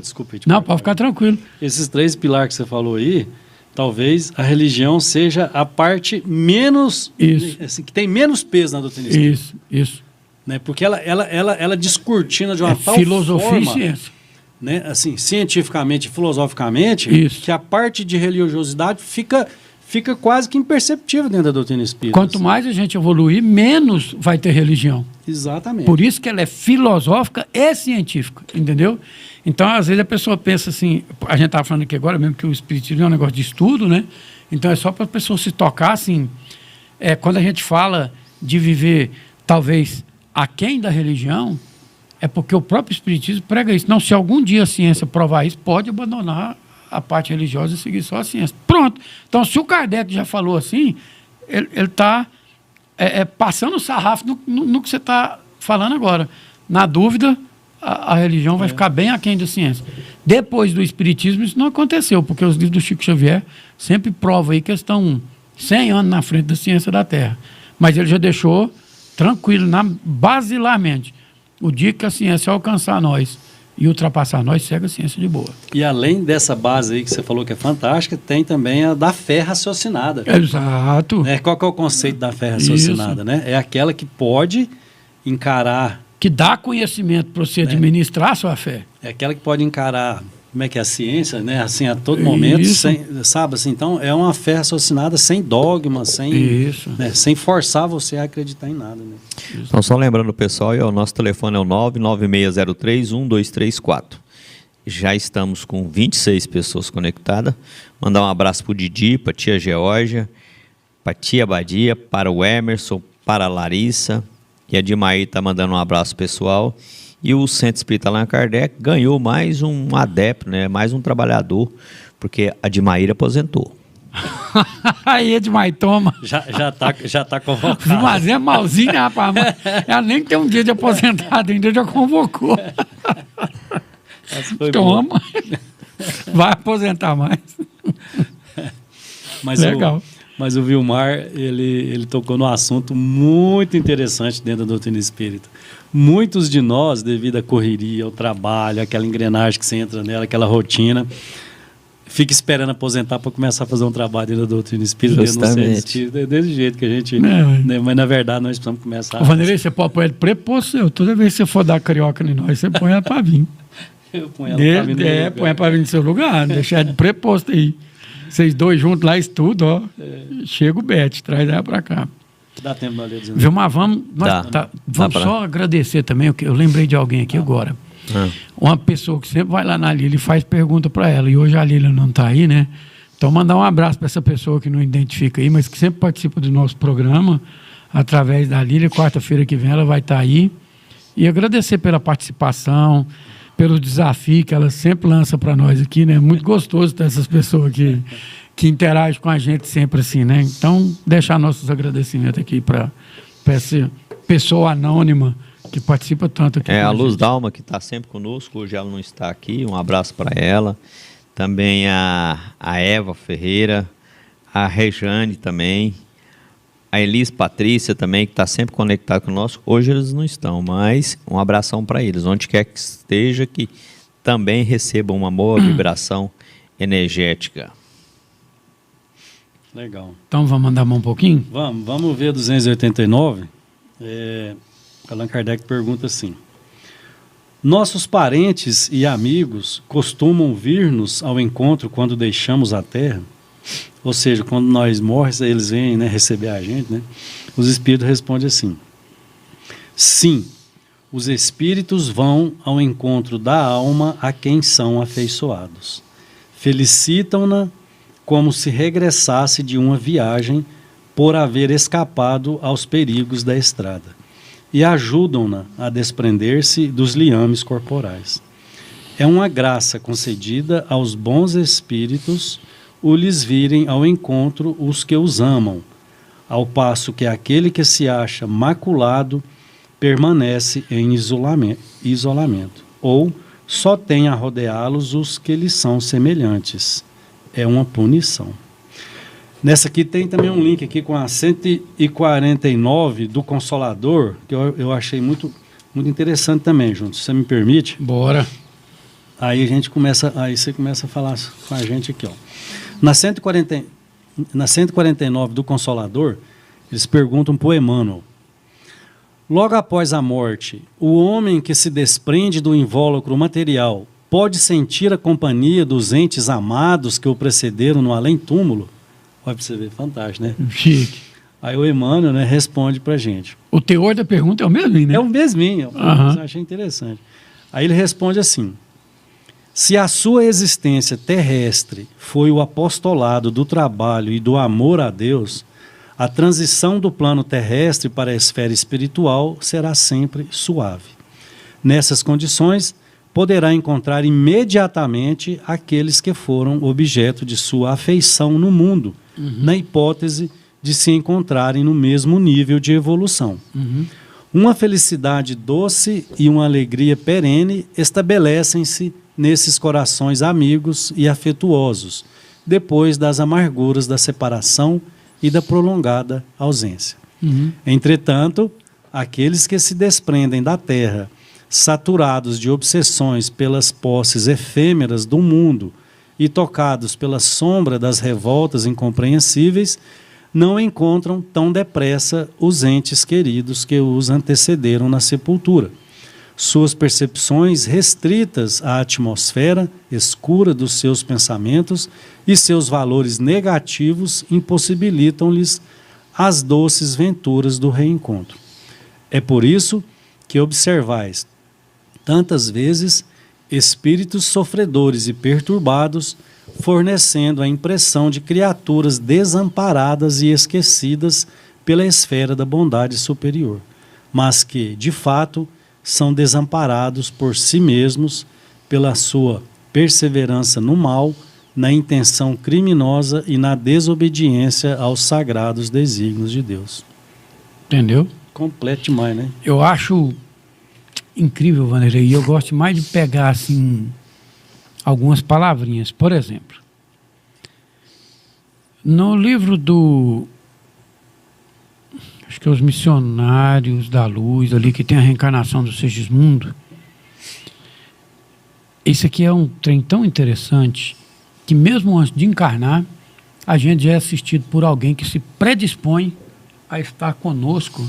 Desculpa. Não, pode ficar tranquilo. Esses 3 pilares que você falou aí, talvez a religião seja a parte menos... Assim, que tem menos peso na doutrina espírita. Isso. Né? Porque ela descortina de uma tal filosofia forma... e ciência. Né? Assim, cientificamente e filosoficamente, que a parte de religiosidade fica quase que imperceptível dentro da doutrina espírita. Quanto mais a gente evoluir, menos vai ter religião. Exatamente. Por isso que ela é filosófica e científica, entendeu? Então, às vezes a pessoa pensa assim, a gente estava falando aqui agora mesmo que o espiritismo é um negócio de estudo, né? Então é só para a pessoa se tocar, assim, quando a gente fala de viver, talvez, aquém da religião, é porque o próprio espiritismo prega isso. Não, se algum dia a ciência provar isso, pode abandonar a parte religiosa e seguir só a ciência. Pronto. Então, se o Kardec já falou assim, ele está passando o sarrafo no que você está falando agora. Na dúvida, a religião vai ficar bem aquém da ciência. Depois do espiritismo, isso não aconteceu, porque os livros do Chico Xavier sempre provam aí que eles estão 100 anos na frente da ciência da Terra. Mas ele já deixou tranquilo, basilarmente. O dia que a ciência alcançar nós e ultrapassar nós, segue a ciência de boa. E além dessa base aí que você falou que é fantástica, tem também a da fé raciocinada. Exato. Qual que é o conceito da fé raciocinada? Né? É aquela que pode encarar... Que dá conhecimento para você administrar a sua fé. É aquela que pode encarar... Como é que é a ciência, né? Assim, a todo momento, sabe assim, então é uma fé raciocinada sem dogma, sem forçar você a acreditar em nada, né? Então, só lembrando o pessoal, o nosso telefone é o 99603-1234. Já estamos com 26 pessoas conectadas. Mandar um abraço para o Didi, para a tia Geórgia, para a tia Badia, para o Emerson, para a Larissa, e a Dimaí está mandando um abraço pessoal. E o Centro Espírita Allan Kardec ganhou mais um adepto, né? Mais um trabalhador, porque a Dimaíra aposentou. Aí, Edmair, toma. Já tá convocado. Mas é malzinho, né, rapaz? Ela nem tem um dia de aposentado, ainda já convocou. Toma. Vai aposentar mais. Legal. Mas o Vilmar, ele tocou num assunto muito interessante dentro da doutrina espírita. Muitos de nós, devido à correria, ao trabalho, aquela engrenagem que você entra nela, aquela rotina, fica esperando aposentar para começar a fazer um trabalho dentro da doutrina espírita. Justamente. É desse jeito que a gente... Né, mas, na verdade, nós precisamos começar... Vanderlei, você pode pôr ele preposto. Toda vez que você for dar carioca em nós, você põe ela para vir. Eu ponho ela para vir no lugar. Põe ela para vir no seu lugar, deixar ele preposto aí. Vocês dois juntos lá estudam, ó. Chega o Bete, traz ela para cá. Dá tempo de ler. Vilmar, vamos só agradecer também. Eu lembrei de alguém aqui agora. Uma pessoa que sempre vai lá na Lília e faz pergunta para ela. E hoje a Lília não está aí, né? Então, mandar um abraço para essa pessoa que não identifica aí, mas que sempre participa do nosso programa, através da Lília. Quarta-feira que vem ela vai estar aí. E agradecer pela participação, pelo desafio que ela sempre lança para nós aqui, né? Muito gostoso ter essas pessoas que interagem com a gente sempre assim, né? Então, deixar nossos agradecimentos aqui para essa pessoa anônima que participa tanto aqui. A Luz Dalma, que está sempre conosco, hoje ela não está aqui, um abraço para ela. Também a Eva Ferreira, a Rejane também, a Elis Patrícia também, que está sempre conectada conosco. Hoje eles não estão, mas um abração para eles, onde quer que esteja, que também recebam uma boa vibração energética. Legal. Então vamos mandar um pouquinho? Vamos ver 289. Allan Kardec pergunta assim: nossos parentes e amigos costumam vir-nos ao encontro quando deixamos a Terra? Ou seja, quando nós morremos, eles vêm, né, receber a gente, né? Os espíritos respondem assim: sim, os espíritos vão ao encontro da alma a quem são afeiçoados. Felicitam-na como se regressasse de uma viagem por haver escapado aos perigos da estrada, e ajudam-na a desprender-se dos liames corporais. É uma graça concedida aos bons espíritos o lhes virem ao encontro os que os amam, ao passo que aquele que se acha maculado permanece em isolamento, ou só tem a rodeá-los os que lhes são semelhantes. É uma punição. Nessa aqui tem também um link aqui com a 149 do Consolador, que eu achei muito, muito interessante também, Junto. Se você me permite. Bora. Aí você começa a falar com a gente aqui, ó. Na 149 do Consolador, eles perguntam para o Emmanuel: logo após a morte, o homem que se desprende do invólucro material pode sentir a companhia dos entes amados que o precederam no além-túmulo? Olha para você ver, fantástico, né? Chique. Aí o Emmanuel, né, responde para a gente. O teor da pergunta é o mesmo, né? É o mesminho. Eu achei interessante. Aí ele responde assim: se a sua existência terrestre foi o apostolado do trabalho e do amor a Deus, a transição do plano terrestre para a esfera espiritual será sempre suave. Nessas condições, poderá encontrar imediatamente aqueles que foram objeto de sua afeição no mundo, na hipótese de se encontrarem no mesmo nível de evolução. Uma felicidade doce e uma alegria perene estabelecem-se nesses corações amigos e afetuosos, depois das amarguras da separação e da prolongada ausência. Entretanto, aqueles que se desprendem da terra, saturados de obsessões pelas posses efêmeras do mundo e tocados pela sombra das revoltas incompreensíveis, não encontram tão depressa os entes queridos que os antecederam na sepultura. Suas percepções restritas à atmosfera escura dos seus pensamentos e seus valores negativos impossibilitam-lhes as doces venturas do reencontro. É por isso que observais tantas vezes espíritos sofredores e perturbados, fornecendo a impressão de criaturas desamparadas e esquecidas pela esfera da bondade superior, mas que, de fato, são desamparados por si mesmos pela sua perseverança no mal, na intenção criminosa e na desobediência aos sagrados desígnios de Deus. Entendeu? Completo demais, né? Eu acho incrível, Vanderlei, e eu gosto mais de pegar, assim, algumas palavrinhas. Por exemplo, no livro acho que é Os Missionários da Luz, ali que tem a reencarnação do Segismundo, esse aqui é um trem tão interessante que mesmo antes de encarnar, a gente já é assistido por alguém que se predispõe a estar conosco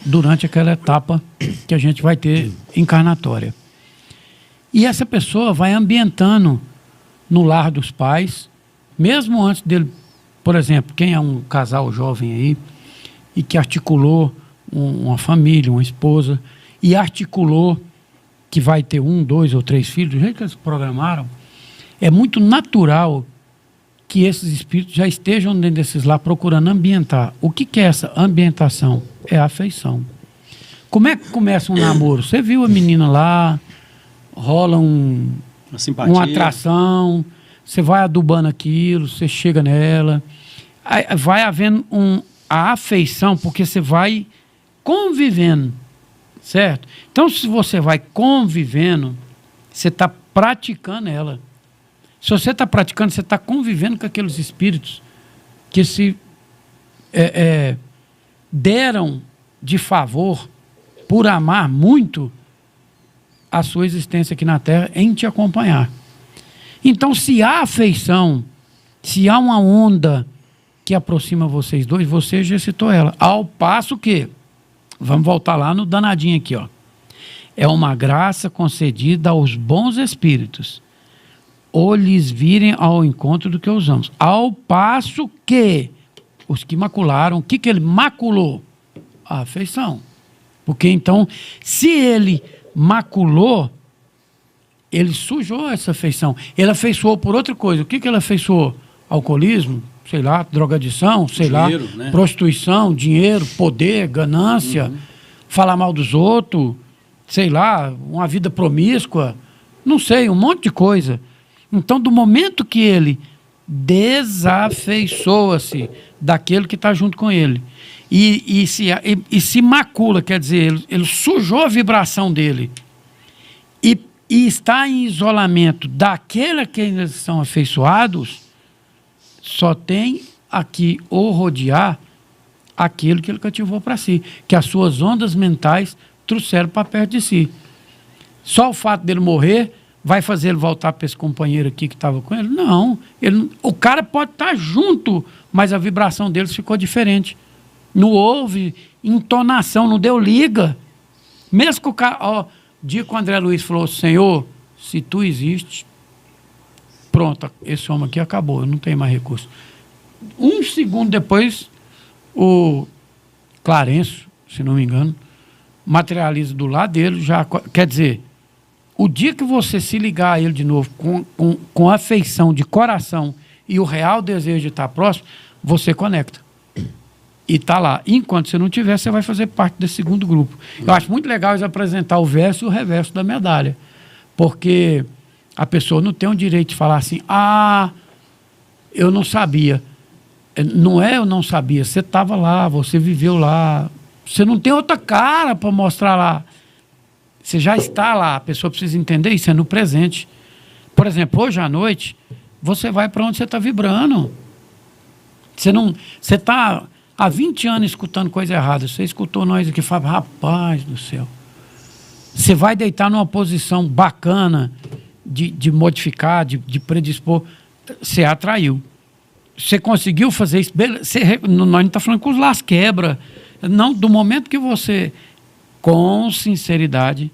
durante aquela etapa que a gente vai ter encarnatória. E essa pessoa vai ambientando no lar dos pais, mesmo antes dele, por exemplo, quem é um casal jovem aí e que articulou uma família, uma esposa, e articulou que vai ter 1, 2 ou 3 filhos, do jeito que eles programaram, é muito natural que esses espíritos já estejam dentro desses lá procurando ambientar. O que é essa ambientação? É a afeição. Como é que começa um namoro? Você viu a menina lá, rola uma atração, você vai adubando aquilo, você chega nela, aí vai havendo a afeição, porque você vai convivendo, certo? Então, se você vai convivendo, você está praticando ela. Se você está praticando, você está convivendo com aqueles espíritos que se deram de favor, por amar muito a sua existência aqui na Terra, em te acompanhar. Então, se há afeição, se há uma onda que aproxima vocês dois, você já citou ela. Ao passo que, vamos voltar lá no danadinho aqui, ó. É uma graça concedida aos bons espíritos, ou lhes virem ao encontro do que usamos. Ao passo que os que macularam, o que ele maculou? A afeição. Porque então, se ele maculou, ele sujou essa afeição. Ele afeiçoou por outra coisa. O que ele afeiçoou? Alcoolismo, sei lá, drogadição, sei dinheiro, lá, né? Prostituição, dinheiro, poder, ganância, falar mal dos outros, sei lá, uma vida promíscua, não sei, um monte de coisa. Então, do momento que ele desafeiçoa-se daquele que está junto com ele e se macula, quer dizer, ele sujou a vibração dele e está em isolamento daquele a quem eles são afeiçoados, só tem aqui o rodear aquilo que ele cativou para si, que as suas ondas mentais trouxeram para perto de si. Só o fato dele morrer vai fazer ele voltar para esse companheiro aqui que estava com ele? Não. O cara pode estar junto, mas a vibração deles ficou diferente. Não houve entonação, não deu liga. Mesmo que o cara... dia que o André Luiz falou, Senhor, se tu existes, pronto, esse homem aqui acabou, eu não tenho mais recurso. Um segundo depois, o Clarencio, se não me engano, materializa do lado dele, já, quer dizer, o dia que você se ligar a ele de novo com afeição de coração e o real desejo de estar próximo, você conecta. E está lá. Enquanto você não tiver, você vai fazer parte desse segundo grupo. Eu acho muito legal eles apresentar o verso e o reverso da medalha. Porque a pessoa não tem o direito de falar assim, eu não sabia. Não é eu não sabia, você estava lá, você viveu lá. Você não tem outra cara para mostrar lá. Você já está lá, a pessoa precisa entender isso, é no presente. Por exemplo, hoje à noite, você vai para onde você está vibrando. Você está há 20 anos escutando coisa errada. Você escutou nós aqui e fala, rapaz do céu. Você vai deitar numa posição bacana de modificar, de predispor. Você atraiu. Você conseguiu fazer isso. Nós não estamos falando com os laços quebra. Não, do momento que você, com sinceridade,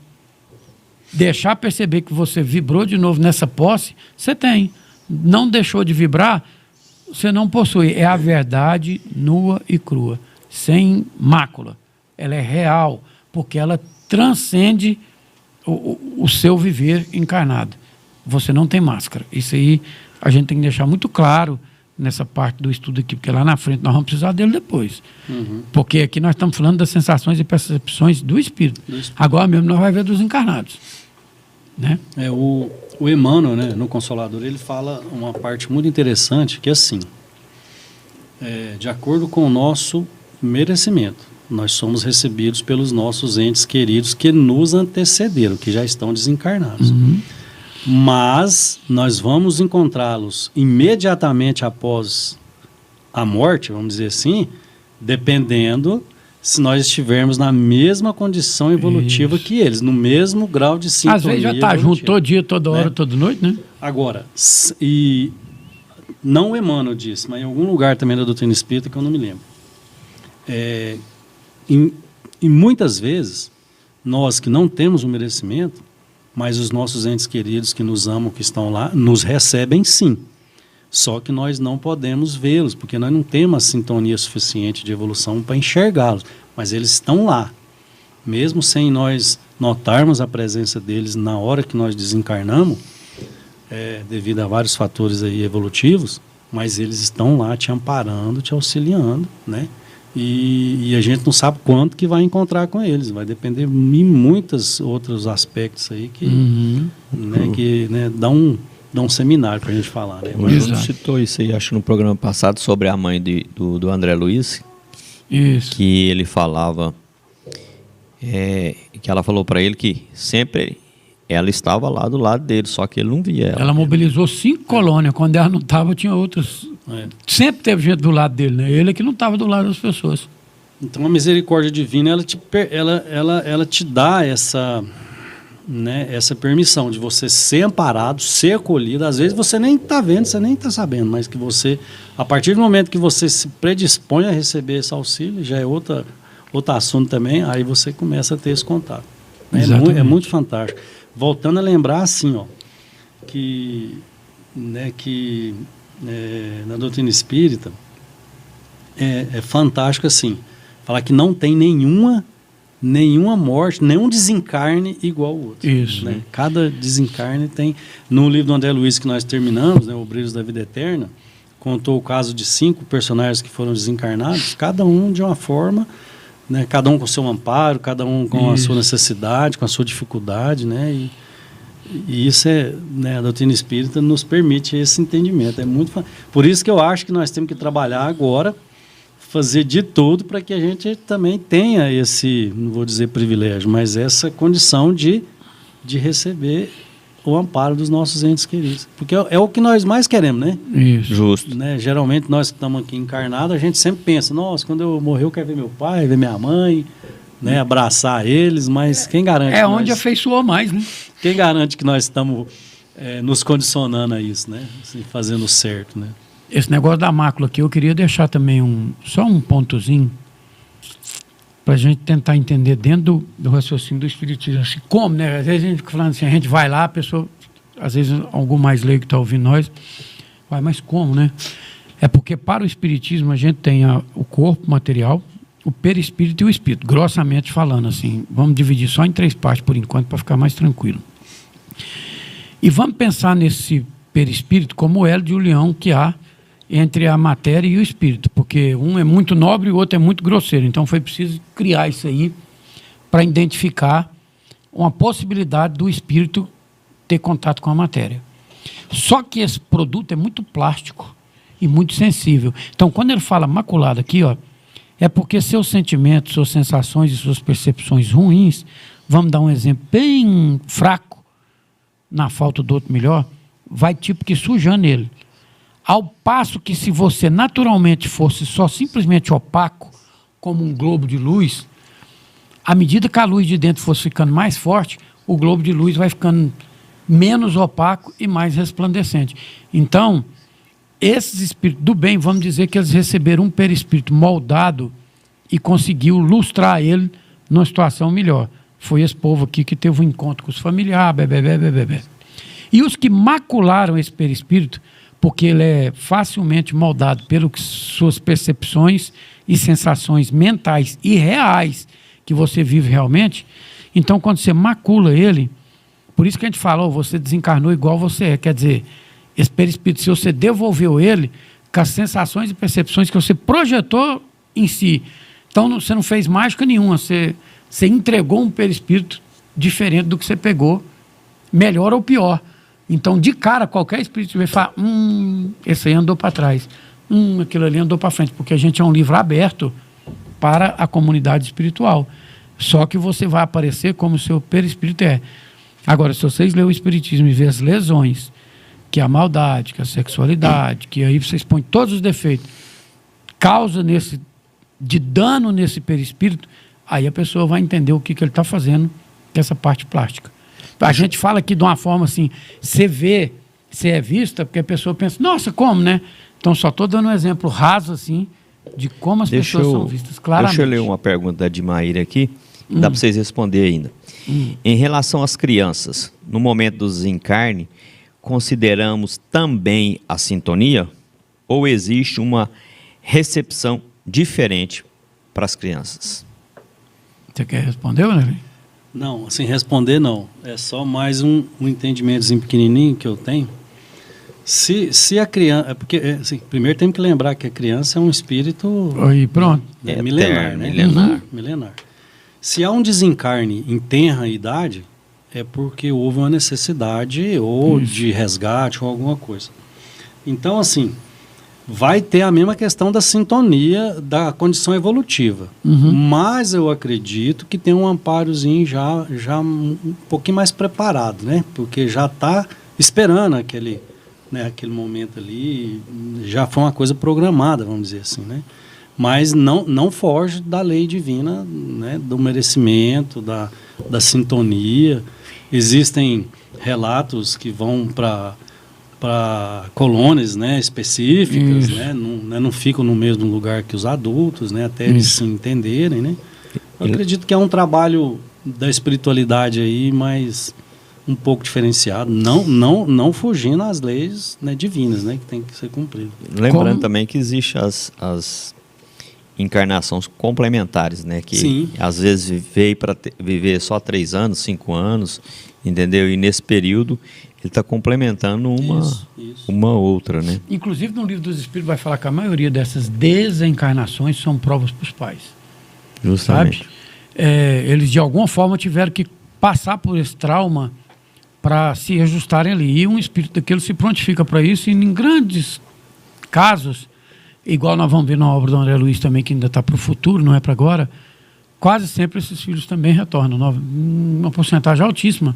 deixar perceber que você vibrou de novo nessa posse, você tem. Não deixou de vibrar, você não possui. É a verdade nua e crua, sem mácula. Ela é real, porque ela transcende o seu viver encarnado. Você não tem máscara. Isso aí a gente tem que deixar muito claro nessa parte do estudo aqui, porque lá na frente nós vamos precisar dele depois. Porque aqui nós estamos falando das sensações e percepções do espírito. Agora mesmo nós vamos ver dos encarnados. Né? O Emmanuel, né, no Consolador, ele fala uma parte muito interessante, que é assim, de acordo com o nosso merecimento, nós somos recebidos pelos nossos entes queridos que nos antecederam, que já estão desencarnados. Mas nós vamos encontrá-los imediatamente após a morte, vamos dizer assim, dependendo se nós estivermos na mesma condição evolutiva que eles, no mesmo grau de sintonia. Às vezes já está junto todo dia, toda hora, toda noite, né? Agora, e não o Emmanuel disse, mas em algum lugar também da doutrina espírita que eu não me lembro. E muitas vezes, nós que não temos o merecimento, mas os nossos entes queridos que nos amam, que estão lá, nos recebem sim. Só que nós não podemos vê-los, porque nós não temos a sintonia suficiente de evolução para enxergá-los. Mas eles estão lá. Mesmo sem nós notarmos a presença deles na hora que nós desencarnamos, devido a vários fatores aí evolutivos, mas eles estão lá te amparando, te auxiliando, né? E a gente não sabe quanto que vai encontrar com eles. Vai depender de muitos outros aspectos aí que, dá um seminário para a gente falar. Né? O Júnior citou isso aí, acho, no programa passado, sobre a mãe do André Luiz. Isso. Que ele falava, que ela falou para ele que sempre ela estava lá do lado dele, só que ele não via ela. Ela mobilizou 5 colônias, quando ela não estava, tinha outras. Sempre teve gente do lado dele, né? Ele é que não estava do lado das pessoas. Então a misericórdia divina, ela te dá essa permissão de você ser amparado, ser acolhido. Às vezes você nem está vendo, você nem está sabendo, mas que você, a partir do momento que você se predispõe a receber esse auxílio, já é outro assunto também, aí você começa a ter esse contato. É muito fantástico. Voltando a lembrar assim, que na doutrina espírita é fantástico assim, falar que não tem nenhuma morte, nenhum desencarne igual ao outro. Isso. Né? Cada desencarne tem... No livro do André Luiz que nós terminamos, O Brilhos da Vida Eterna, contou o caso de 5 personagens que foram desencarnados, cada um de uma forma, né? Cada um com o seu amparo, cada um com a sua necessidade, com a sua dificuldade, né? E isso a doutrina espírita nos permite esse entendimento. Por isso que eu acho que nós temos que trabalhar agora, fazer de tudo para que a gente também tenha esse, não vou dizer privilégio, mas essa condição de receber o amparo dos nossos entes queridos. Porque é o que nós mais queremos, né? Isso. Justo. Né? Geralmente nós que estamos aqui encarnados, a gente sempre pensa, nossa, quando eu morrer eu quero ver meu pai, ver minha mãe, né, abraçar eles, mas quem garante... É onde afeiçoou mais, né? Quem garante que nós estamos nos condicionando a isso, né? Assim, fazendo certo, né? Esse negócio da mácula aqui, eu queria deixar também só um pontozinho para a gente tentar entender dentro do raciocínio do Espiritismo. Assim, como, né? Às vezes a gente fica falando assim, a gente vai lá, a pessoa, às vezes algum mais leigo que está ouvindo nós, vai, mas como, né? É porque para o Espiritismo a gente tem o corpo material, o perispírito e o espírito, grossamente falando assim. Vamos dividir só em 3 partes por enquanto para ficar mais tranquilo. E vamos pensar nesse perispírito como o elo de união que há entre a matéria e o espírito, porque um é muito nobre e o outro é muito grosseiro. Então foi preciso criar isso aí para identificar uma possibilidade do espírito ter contato com a matéria. Só que esse produto é muito plástico e muito sensível. Então, quando ele fala maculado aqui, ó, é porque seus sentimentos, suas sensações e suas percepções ruins, vamos dar um exemplo bem fraco, na falta do outro melhor, vai tipo que sujando ele. Ao passo que se você naturalmente fosse só simplesmente opaco, como um globo de luz, à medida que a luz de dentro fosse ficando mais forte, o globo de luz vai ficando menos opaco e mais resplandecente. Então, esses espíritos do bem, vamos dizer que eles receberam um perispírito moldado e conseguiu lustrar ele numa situação melhor. Foi esse povo aqui que teve um encontro com os familiares, bebê. E os que macularam esse perispírito, porque ele é facilmente moldado pelas suas percepções e sensações mentais e reais que você vive realmente, então quando você macula ele, por isso que a gente fala, você desencarnou igual você é, quer dizer, esse perispírito, se você devolveu ele com as sensações e percepções que você projetou em si, então você não fez mágica nenhuma, você entregou um perispírito diferente do que você pegou, melhor ou pior. Então, de cara, qualquer espírito vai falar, esse aí andou para trás, aquilo ali andou para frente, porque a gente é um livro aberto para a comunidade espiritual. Só que você vai aparecer como o seu perispírito é. Agora, se vocês lerem o Espiritismo e ver as lesões, que é a maldade, que é a sexualidade, que aí vocês põem todos os defeitos, causa de dano nesse perispírito, aí a pessoa vai entender o que ele está fazendo com essa parte plástica. A gente fala aqui de uma forma assim, você vê, você é vista, porque a pessoa pensa, nossa, como, né? Então, só estou dando um exemplo raso, assim, de como as pessoas são vistas claramente. Deixa eu ler uma pergunta de Maíra aqui, dá para vocês responder ainda. Em relação às crianças, no momento do desencarne, consideramos também a sintonia? Ou existe uma recepção diferente para as crianças? Você quer responder, né? Não, assim, responder não. É só mais um entendimentozinho pequenininho que eu tenho. Se a criança... É porque, assim, primeiro temos que lembrar que a criança é um espírito... Aí, pronto. Milenar, né? Milenar. Se há um desencarne em tenra idade, é porque houve uma necessidade ou de resgate ou alguma coisa. Então, assim, vai ter a mesma questão da sintonia da condição evolutiva. Mas eu acredito que tem um amparozinho já um pouquinho mais preparado, né? Porque já está esperando aquele momento ali, já foi uma coisa programada, vamos dizer assim, né? Mas não foge da lei divina, né? Do merecimento, da sintonia. Existem relatos que vão para colônias, né, específicas, né, não ficam no mesmo lugar que os adultos, né, até eles se entenderem, né. Eu acredito que é um trabalho da espiritualidade aí, mas um pouco diferenciado, não fugindo às leis, né, divinas, né, que tem que ser cumprido. Lembrando também que existem as encarnações complementares, né, que Sim. às vezes veio para viver só 3 anos, 5 anos, entendeu? E nesse período ele está complementando uma outra, né? Inclusive, no Livro dos Espíritos vai falar que a maioria dessas desencarnações são provas para os pais. Justamente. Sabe? Eles, de alguma forma, tiveram que passar por esse trauma para se ajustarem ali. E um espírito daquele se prontifica para isso, e em grandes casos, igual nós vamos ver na obra do André Luiz também, que ainda está para o futuro, não é para agora, quase sempre esses filhos também retornam. Uma porcentagem altíssima.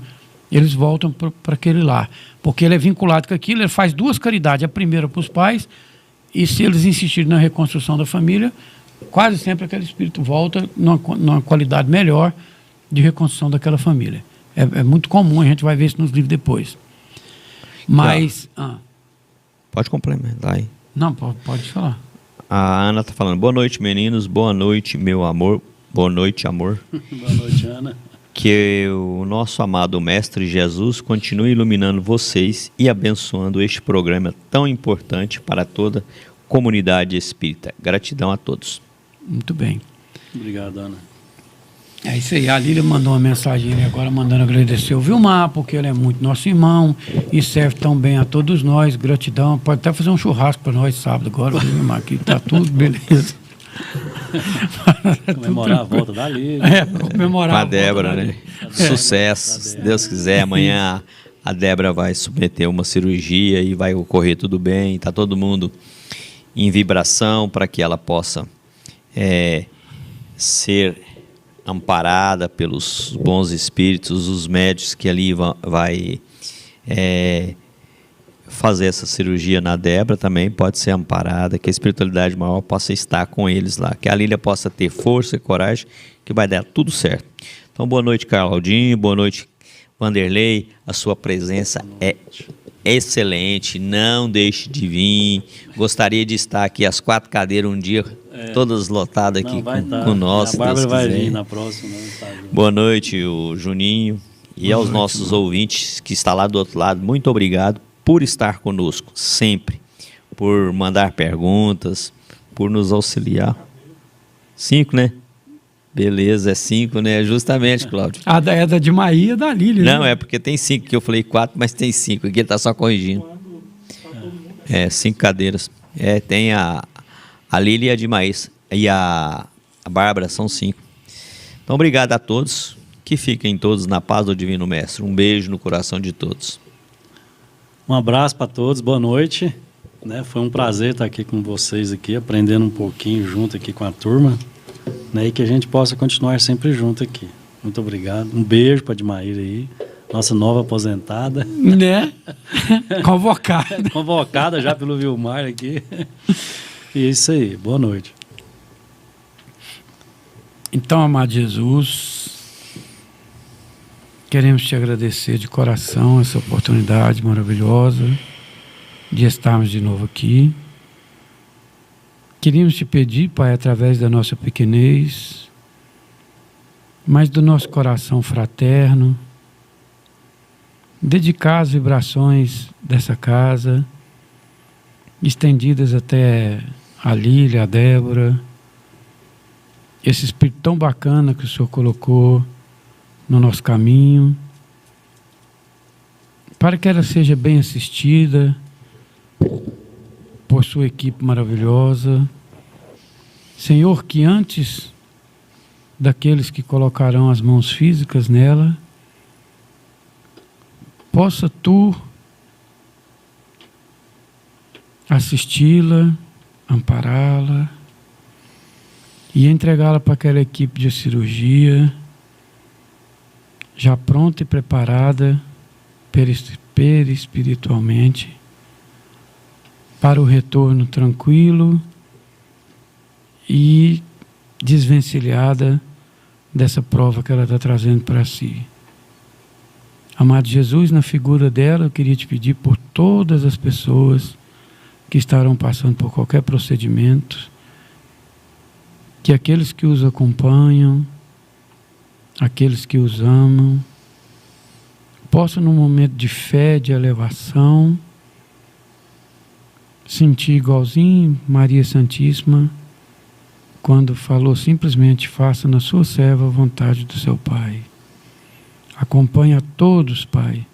Eles voltam para aquele lar, porque ele é vinculado com aquilo, ele faz 2 caridades, a primeira para os pais, e se eles insistirem na reconstrução da família, quase sempre aquele espírito volta numa qualidade melhor de reconstrução daquela família. É muito comum, a gente vai ver isso nos livros depois. Mas... Pode complementar aí. Não, pode falar. A Ana está falando, boa noite, meninos, boa noite, meu amor, boa noite, amor. Boa noite, Ana. Que o nosso amado Mestre Jesus continue iluminando vocês e abençoando este programa tão importante para toda a comunidade espírita. Gratidão a todos. Muito bem. Obrigado, Ana. É isso aí. A Lília mandou uma mensagem ali agora, mandando agradecer o Vilmar, porque ele é muito nosso irmão e serve tão bem a todos nós. Gratidão. Pode até fazer um churrasco para nós sábado agora, Vilmar, aqui tá tudo beleza. Comemorar a volta da Lília. Comemorar a Débora, né? Sucesso. Se Deus quiser, amanhã a Débora vai submeter uma cirurgia e vai ocorrer tudo bem. Tá todo mundo em vibração para que ela possa ser amparada pelos bons espíritos, os médicos que ali vai fazer essa cirurgia na Débora também pode ser amparada, que a espiritualidade maior possa estar com eles lá, que a Lília possa ter força e coragem, que vai dar tudo certo. Então, boa noite, Claudinho, boa noite, Vanderlei, a sua presença é excelente, não deixe de vir, gostaria de estar aqui as 4 cadeiras um dia, todas lotadas aqui com nós. A Bárbara vai vir na próxima. Boa noite, o Juninho, e aos nossos ouvintes que estão lá do outro lado, muito obrigado por estar conosco, sempre, por mandar perguntas, por nos auxiliar. 5, né? Beleza, é 5, né? Justamente, Cláudio. A da de Maia e da Lília. Não, né? é porque tem 5, que eu falei 4, mas tem 5, aqui ele está só corrigindo. 5 cadeiras. Tem a Lília e a de Maísa, e a Bárbara, são 5. Então, obrigado a todos, que fiquem todos na paz do Divino Mestre. Um beijo no coração de todos. Um abraço para todos, boa noite. Foi um prazer estar aqui com vocês, aqui, aprendendo um pouquinho junto aqui com a turma. E que a gente possa continuar sempre junto aqui. Muito obrigado. Um beijo para a Admaíra aí, nossa nova aposentada. Né? Convocada. Convocada já pelo Vilmar aqui. E é isso aí. Boa noite. Então, amado Jesus, queremos te agradecer de coração essa oportunidade maravilhosa de estarmos de novo aqui. Queríamos te pedir, Pai, através da nossa pequenez, mas do nosso coração fraterno, dedicar as vibrações dessa casa, estendidas até a Lília, a Débora, esse espírito tão bacana que o Senhor colocou no nosso caminho, para que ela seja bem assistida por sua equipe maravilhosa. Senhor, que antes daqueles que colocarão as mãos físicas nela, possa Tu assisti-la, ampará-la e entregá-la para aquela equipe de cirurgia, já pronta e preparada perispiritualmente, para o retorno tranquilo e desvencilhada dessa prova que ela está trazendo para si. Amado Jesus, na figura dela, eu queria te pedir por todas as pessoas que estarão passando por qualquer procedimento, que aqueles que os acompanham, aqueles que os amam, possam, num momento de fé, de elevação, sentir igualzinho Maria Santíssima, quando falou simplesmente: faça na sua serva a vontade do seu Pai. Acompanha a todos, Pai,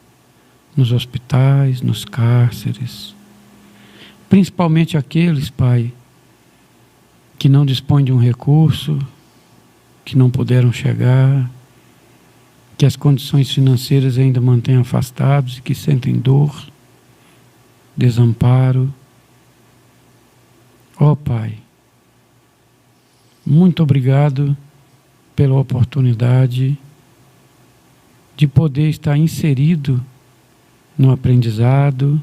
nos hospitais, nos cárceres, principalmente aqueles, Pai, que não dispõem de um recurso, que não puderam chegar, que as condições financeiras ainda mantêm afastados e que sentem dor, desamparo. Ó Pai, muito obrigado pela oportunidade de poder estar inserido no aprendizado,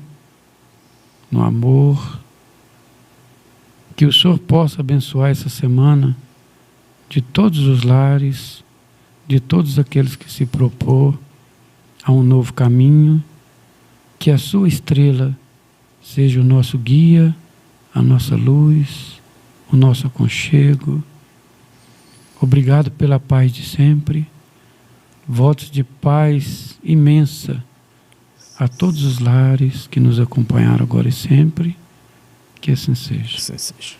no amor Que o Senhor possa abençoar essa semana de todos os lares, de todos aqueles que se propor a um novo caminho, que a sua estrela seja o nosso guia, a nossa luz, o nosso aconchego. Obrigado pela paz de sempre, votos de paz imensa a todos os lares que nos acompanharam agora e sempre, que assim seja. Assim seja.